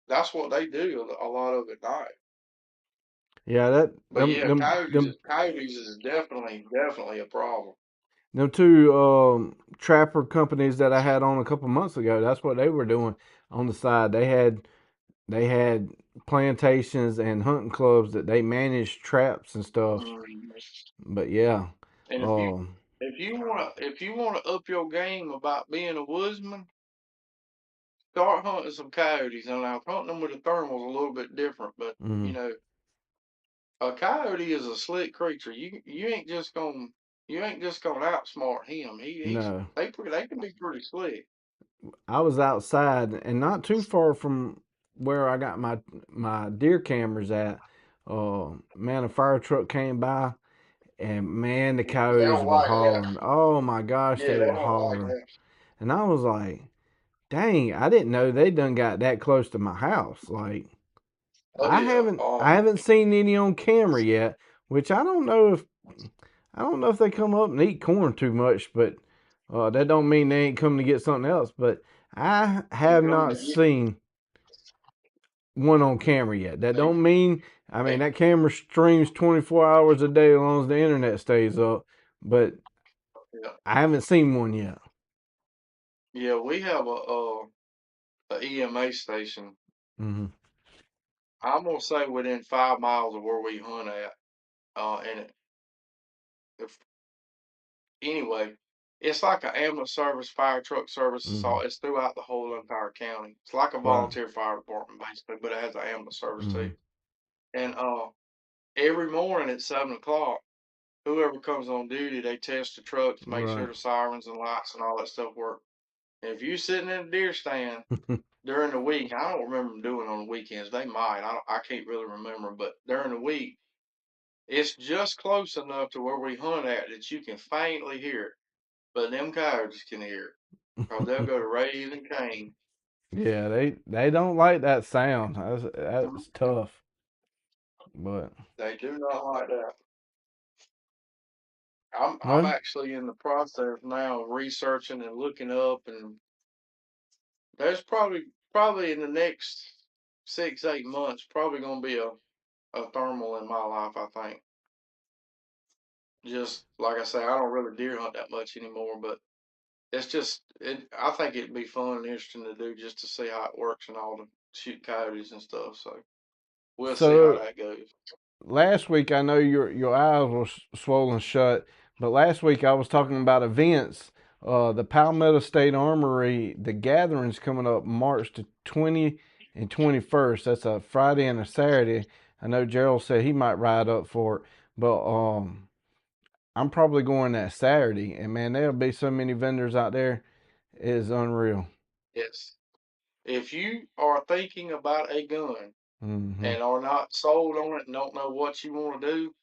that's what they do a lot of at night. Yeah, that But yeah, them coyotes is definitely a problem. them two trapper companies that I had on a couple months ago. That's what they were doing on the side. They had plantations and hunting clubs that they managed traps and stuff. Mhm. But yeah, And um, if you wanna up your game about being a woodsman, start hunting some coyotes. And now hunting them with a thermal is a little bit different, but mm, a coyote is a slick creature. You ain't just gonna outsmart him. no, They can be pretty slick. I was outside and not too far from where I got my deer cameras at. Man, a fire truck came by And man, the They coyotes don't were like that. hollering. Oh my gosh, Yeah, they they were don't like hollering. that. And I was like, dang, I didn't know they done got that close to my house. Like, Oh I yeah. haven't seen any on camera yet, which I don't know if they come up and eat corn too much, but that don't mean they ain't coming to get something else. But I They have come not to get. seen one on camera yet. That They, don't mean, I mean, they, that camera streams 24 hours a day as long as the internet stays up, but yeah. I haven't seen one yet. Yeah, we have a EMA station. Hmm. I'm gonna say within 5 miles of where we hunt at. And if anyway, it's like an ambulance service, fire truck service. Hmm. It's throughout the whole entire county. It's like a Right. volunteer fire department basically, but it has an ambulance service Hmm. too. And every morning at 7 o'clock, whoever comes on duty, they test the trucks, make sure Right. the sirens and lights and all that stuff work. And if you're sitting in a deer stand during the week, I don't remember them doing on the weekends. They might. I can't really remember, but during the week, it's just close enough to where we hunt at that you can faintly hear it. But them coyotes can hear it. Because they'll go to raising Cain. Yeah, they don't like that sound. That's tough. But They do not like that. I'm well, actually in the process now of researching and looking up, and there's probably in the next 6 8 months probably gonna be a thermal in my life. I think. Just like I say, I don't really deer hunt that much anymore, but it's just I think it'd be fun and interesting to do just to see how it works and all to shoot coyotes and stuff. So we'll see how so that goes. last week I know your eyes were swollen shut, but last week I was talking about events. The Palmetto State Armory, the gathering's coming up March the 20 and 21st. That's a Friday and a Saturday. I know Gerald said he might ride up for it, but I'm probably going that Saturday, and man, there'll be so many vendors out there. It is unreal. Yes. If you are thinking about a gun Hmm. and are not sold on it and don't know what you want to do,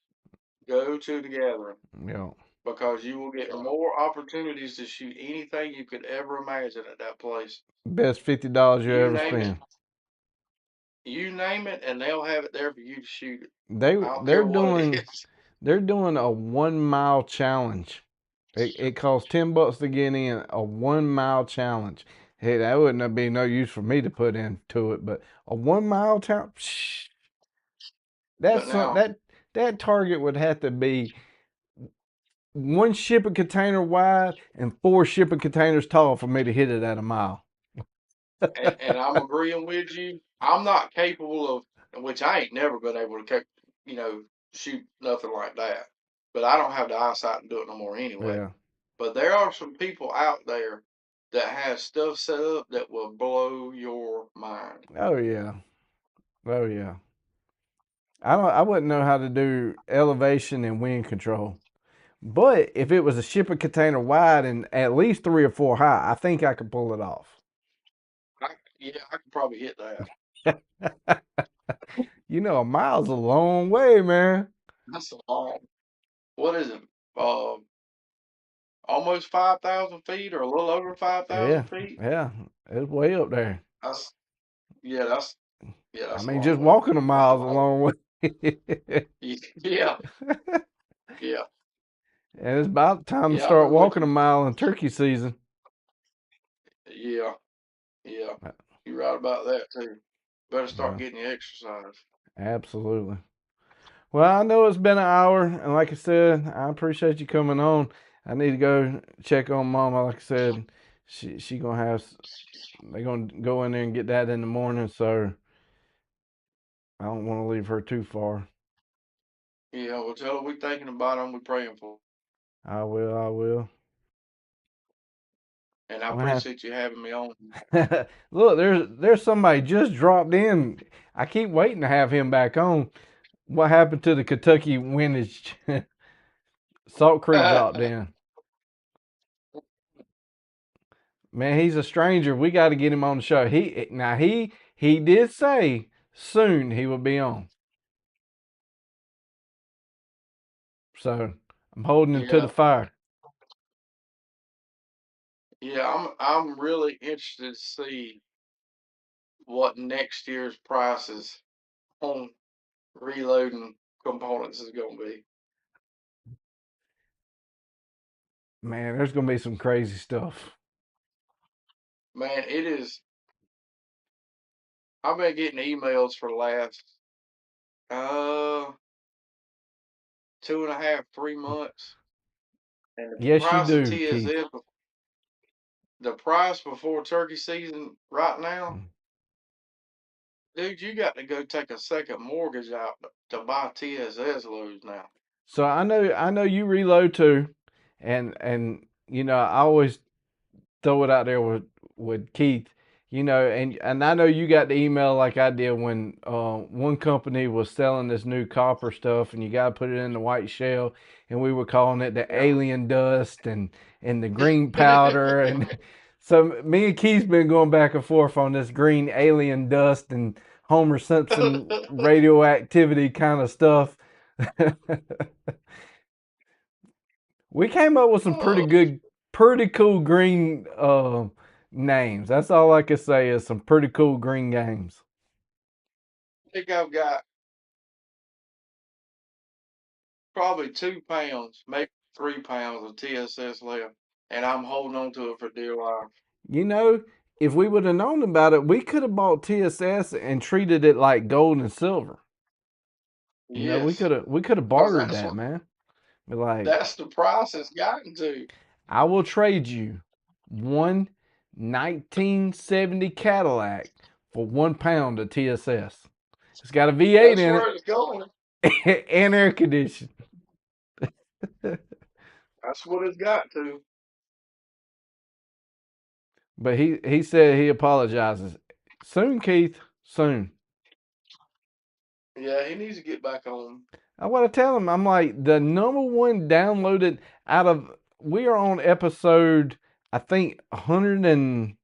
go to the gathering Yeah, because you will get more opportunities to shoot anything you could ever imagine at that place. best $50 you You ever name it, spend. and they'll have it there for you to shoot it. They I don't they're care what it doing is. they're doing a 1 mile challenge. It costs $10 to get in. A 1 mile challenge. Hey, that wouldn't be no use for me to put into it, but a 1 mile challenge. But now, That target would have to be one shipping container wide and four shipping containers tall for me to hit it at a mile. and I'm agreeing with you. I'm not capable of, which I ain't never been able to, you know, shoot nothing like that. But I don't have the eyesight to do it no more anyway. Yeah. But there are some people out there that have stuff set up that will blow your mind. Oh yeah. Oh yeah. I wouldn't know how to do elevation and wind control. But if it was a shipping container wide and at least 3 or 4 high, I think I could pull it off. Yeah, I could probably hit that. You know, a mile's a long way, man. That's a long. What is it? Uh, almost 5,000 feet, or a little over five Yeah, thousand feet. yeah, it's way up there. That's yeah. That's I That's a mean, long just way. walking a That's a mile's a long. long way. Yeah, yeah, And it's about time to yeah. I'm start with walking a you. mile in turkey season. Yeah, yeah. Uh, You're right about that too. Better start Yeah, getting your exercise. absolutely. Well, I know it's been an hour, and like I said, I appreciate you coming on. I need to go check on Mama. Like I said, she gonna have they're gonna go in there and get that in the morning, so I don't want to leave her too far. Yeah, well, tell her we thinking about them. We praying for, I will. I will. and I Well, appreciate you having me on. look, there's somebody just dropped in. I keep waiting to have him back on. What happened to the Kentucky windage? Salt Creek dropped in. Man, he's a stranger. We got to get him on the show. He did say soon he will be on. So I'm holding him to the Yeah, fire. yeah. I'm really interested to see what next year's prices on reloading components is going to be. Man, there's gonna be some crazy stuff. Man, it is. I've been getting emails for the last uh 2.5, 3 months, and the Yes, you price of do, Keith. TSS, the price before turkey season right now, Mm. dude, you got to go take a second mortgage out to buy TSS loads now. So I know you reload too, and I always throw it out there with Keith, and I know you got the email like I did when one company was selling this new copper stuff, and you got to put it in the white shell, and we were calling it the Yeah. alien dust and the green powder, and so me and Keith's been going back and forth on this green alien dust and Homer Simpson radioactivity kind of stuff. We came up with some Oh, pretty cool green names. That's all I can say is some pretty cool green games. I think I've got probably 2 pounds, maybe 3 pounds of TSS left, and I'm holding on to it for dear life. You know, if we would have known about it, we could have bought TSS and treated it like gold and silver. Yes, We could have because bartered that, man. Be like, that's the price it's gotten to. I will trade you one 1970 Cadillac for 1 pound of TSS. It's got a V8 That's in where it's going. it and air conditioning. That's what it's got to. But he said he apologizes. Soon, Keith. Soon. Yeah, he needs to get back on. I want to tell him. I'm like the number one downloaded out of. We are on episode, I think 109.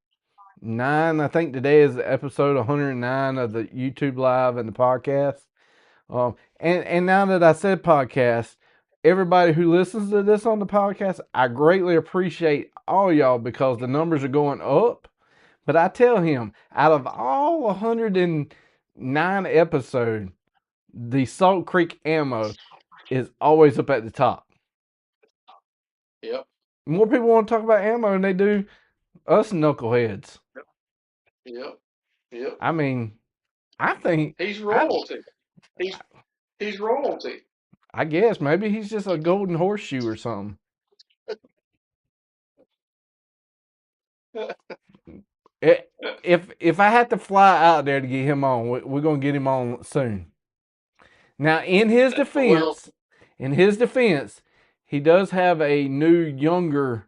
I think today is episode 109 of the YouTube live and the podcast. And now that I said podcast, everybody who listens to this on the podcast, I greatly appreciate all y'all because the numbers are going up. But I tell him, out of all 109 episodes, the Salt Creek ammo is always up at the top. Yep, More people want to talk about ammo than they do us knuckleheads. yep, yep. I mean, I think He's I royalty. He's he's royalty. I guess maybe he's just a golden horseshoe or something. If I had to fly out there to get him on, we're gonna get him on soon. Now, Well, in his defense, he does have a new younger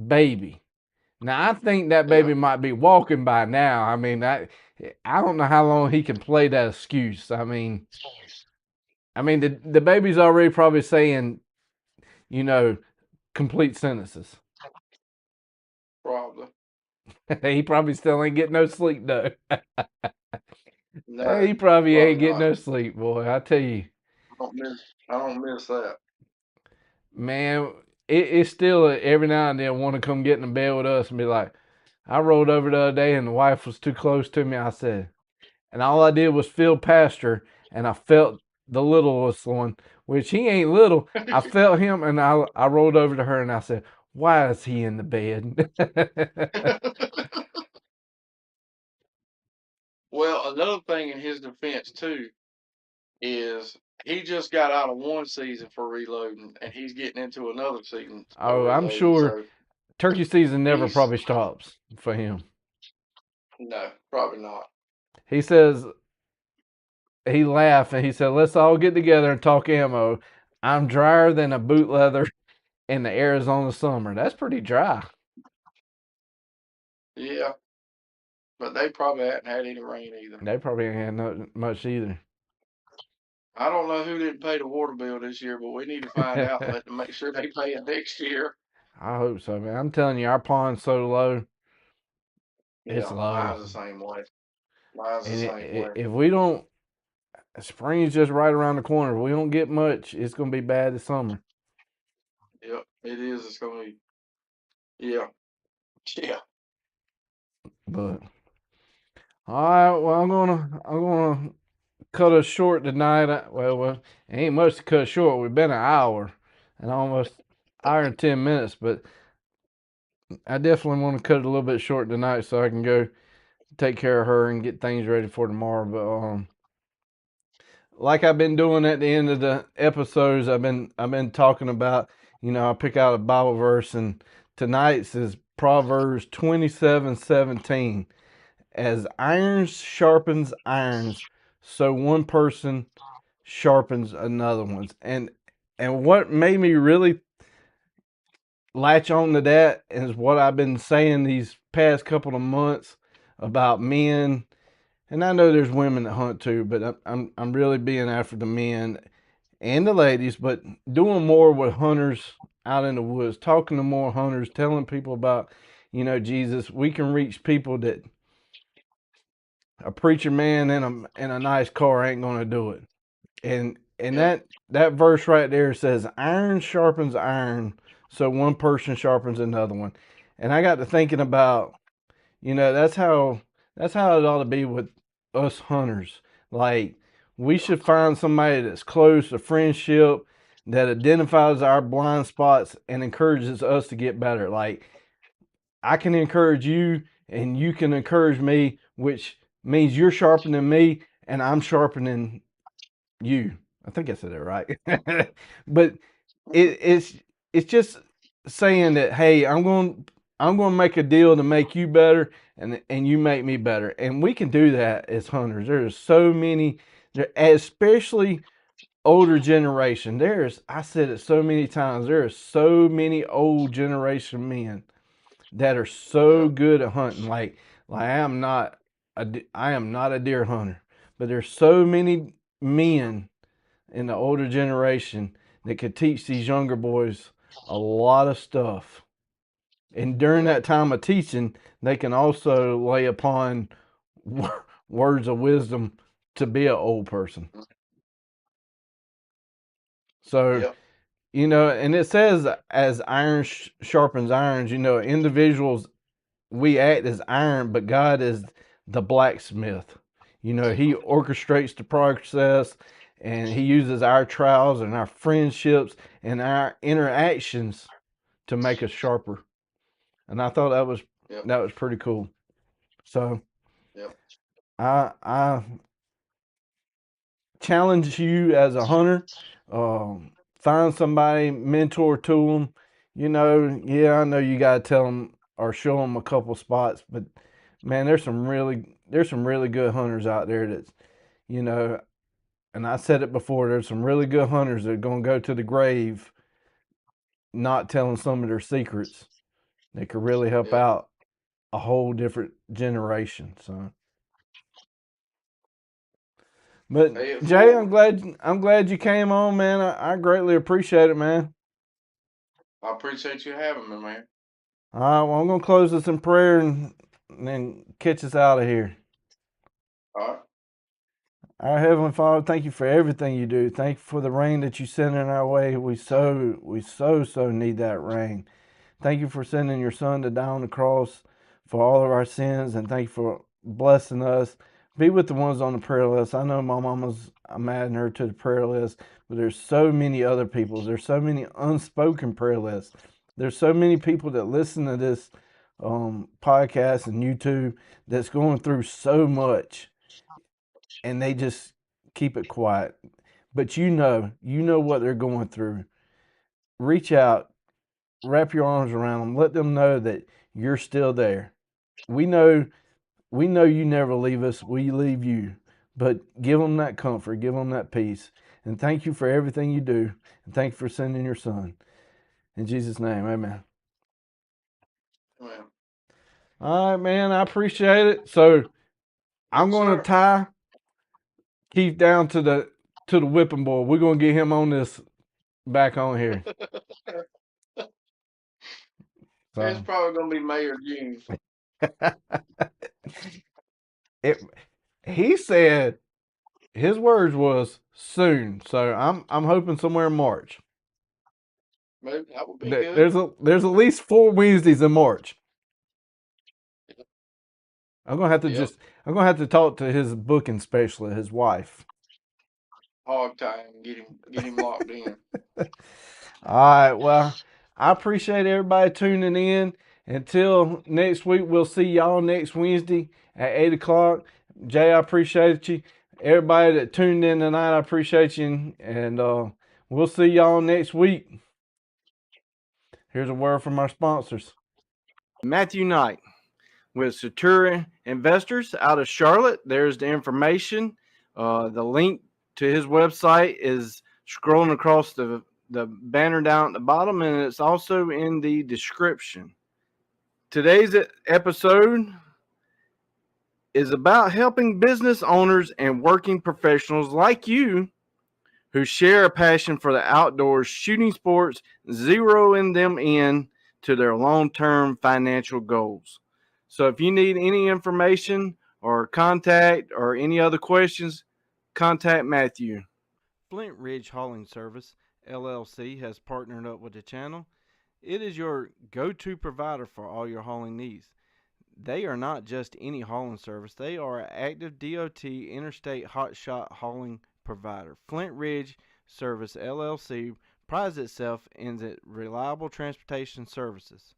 baby. Now, I think that yeah, baby might be walking by now. I mean, I don't know how long he can play that excuse. I mean the baby's already probably saying, you know, complete sentences. probably. He probably still ain't getting no sleep though. No, He probably probably ain't getting not. no sleep, boy. I tell you, I don't miss that. man, it's still every now and then want to come get in the bed with us and be like, I rolled over the other day and the wife was too close to me. I said, and all I did was feel past her and I felt the littlest one, which he ain't little. I felt him and I rolled over to her and I said, why is he in the bed? Well, another thing in his defense too is he just got out of one season for reloading, and he's getting into another season of Oh, I'm reloading. sure So turkey season never he's probably stops for him. no, probably not. He says, he laughed and he said, let's all get together and talk ammo. I'm drier than a boot leather in the Arizona summer. That's pretty dry. Yeah, but they probably hadn't had any rain either. They probably ain't had no, much either. I don't know who didn't pay the water bill this year, but we need to find out and make sure they pay it next year. I hope so, man. I'm telling you, our pond's so low. It's Yeah, low. mine's the same way. Mine's the And same way. if we don't, spring's just right around the corner. If we don't get much, it's going to be bad this summer. Yep. It is. It's gonna be. Yeah. Yeah. But all right, well, I'm gonna cut us short tonight. Well, ain't much to cut short. We've been an hour and almost hour and 10 minutes, but I definitely want to cut it a little bit short tonight so I can go take care of her and get things ready for tomorrow. But like I've been doing at the end of the episodes, I've been talking about, I pick out a Bible verse, and tonight's is Proverbs 27:17. As iron sharpens irons, so one person sharpens another one's. And what made me really latch on to that is what I've been saying these past couple of months about men. And I know there's women that hunt too, but I'm really being after the men and the ladies, but doing more with hunters out in the woods, talking to more hunters, telling people about, Jesus. We can reach people that a preacher man in a nice car ain't gonna do it. And Yep. that verse right there says iron sharpens iron, so one person sharpens another one. And I got to thinking about, that's how it ought to be with us hunters. Like, we should find somebody that's close, a friendship that identifies our blind spots and encourages us to get better. Like, I can encourage you and you can encourage me, which means you're sharpening me and I'm sharpening you. I think I said it right. But it's just saying that, hey, I'm going to make a deal to make you better, and you make me better, and we can do that as hunters. There's so many, especially older generation. I said it so many times. There are so many old generation men that are so Yep. good at hunting. Like I am not a deer hunter, but there's so many men in the older generation that could teach these younger boys a lot of stuff. And during Yep. that time of teaching, they can also lay upon words of wisdom to be an old person. So, Yep. and it says as iron sharpens irons, individuals, we act as iron, but God is the blacksmith. He orchestrates the process, and he uses our trials and our friendships and our interactions to make us sharper. And I thought Yep. that was pretty cool. So Yep. I challenge you as a hunter. Find somebody, mentor to them. Yeah, I know you gotta tell them or show them a couple spots, but man, there's some really good hunters out there that's, you know, and I said it before. There's some really good hunters that are gonna go to the grave not telling some of their secrets that could really help Yep. out a whole different generation. So, but Pay it Jay, forward. I'm glad you came on, man. I greatly appreciate it, man. I appreciate you having me, man. All right, well, I'm gonna close this in prayer and then catch us out of here. All right. Our Heavenly Father, thank you for everything you do. Thank you for the rain that you send in our way. We so need that rain. Thank you for sending your son to die on the cross for all of our sins, and thank you for blessing us. Be with the ones on the prayer list. I know my mama's, I'm adding her to the prayer list, but there's so many other people. There's so many unspoken prayer lists. There's so many people that listen to this podcast and YouTube that's going through so much, and they just keep it quiet. But you know what they're going through. Reach out, wrap your arms around them, let them know that you're still there. We know we know you never leave us. We leave you. But give them that comfort, give them that peace. And thank you for everything you do. And thank you for sending your son. In Jesus' name, amen. Well, All right, man, I appreciate it. So I'm yes, gonna sir. tie Keith down to the whipping boy. We're gonna get him on this back on here. It's So probably gonna be May or June. it he said his words was soon. So I'm hoping somewhere in March. Maybe that would be good. There's at least 4 Wednesdays in March. I'm gonna have to talk to his booking specialist, his wife. Hog time, get him locked in. All right, well, I appreciate everybody tuning in. Until next week, we'll see y'all next Wednesday at 8 o'clock. Jay, I appreciate you. Everybody that tuned in tonight, I appreciate you. And we'll see y'all next week. Here's a word from our sponsors. Matthew Knight with Satura Investors out of Charlotte. There's the information. The link to his website is scrolling across the banner down at the bottom, and it's also in the description. Today's episode is about helping business owners and working professionals like you who share a passion for the outdoors shooting sports, zeroing them in to their long-term financial goals. So if you need any information or contact or any other questions, contact Matthew. Flint Ridge Hauling Service, LLC, has partnered up with the channel. It is your go-to provider for all your hauling needs. They are not just any hauling service. They are an active DOT interstate hotshot hauling provider. Flint Ridge Service, LLC, prides itself in its reliable transportation services.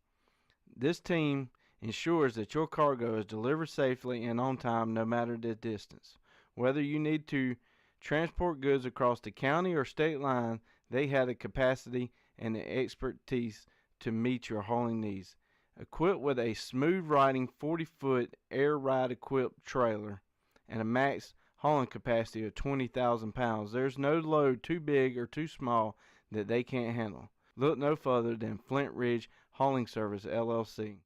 This team ensures that your cargo is delivered safely and on time no matter the distance. Whether you need to transport goods across the county or state line, they have the capacity and the expertise to meet your hauling needs. Equipped with a smooth riding 40-foot air ride equipped trailer and a max hauling capacity of 20,000 pounds, there's no load too big or too small that they can't handle. Look no further than Flint Ridge Hauling Service, LLC.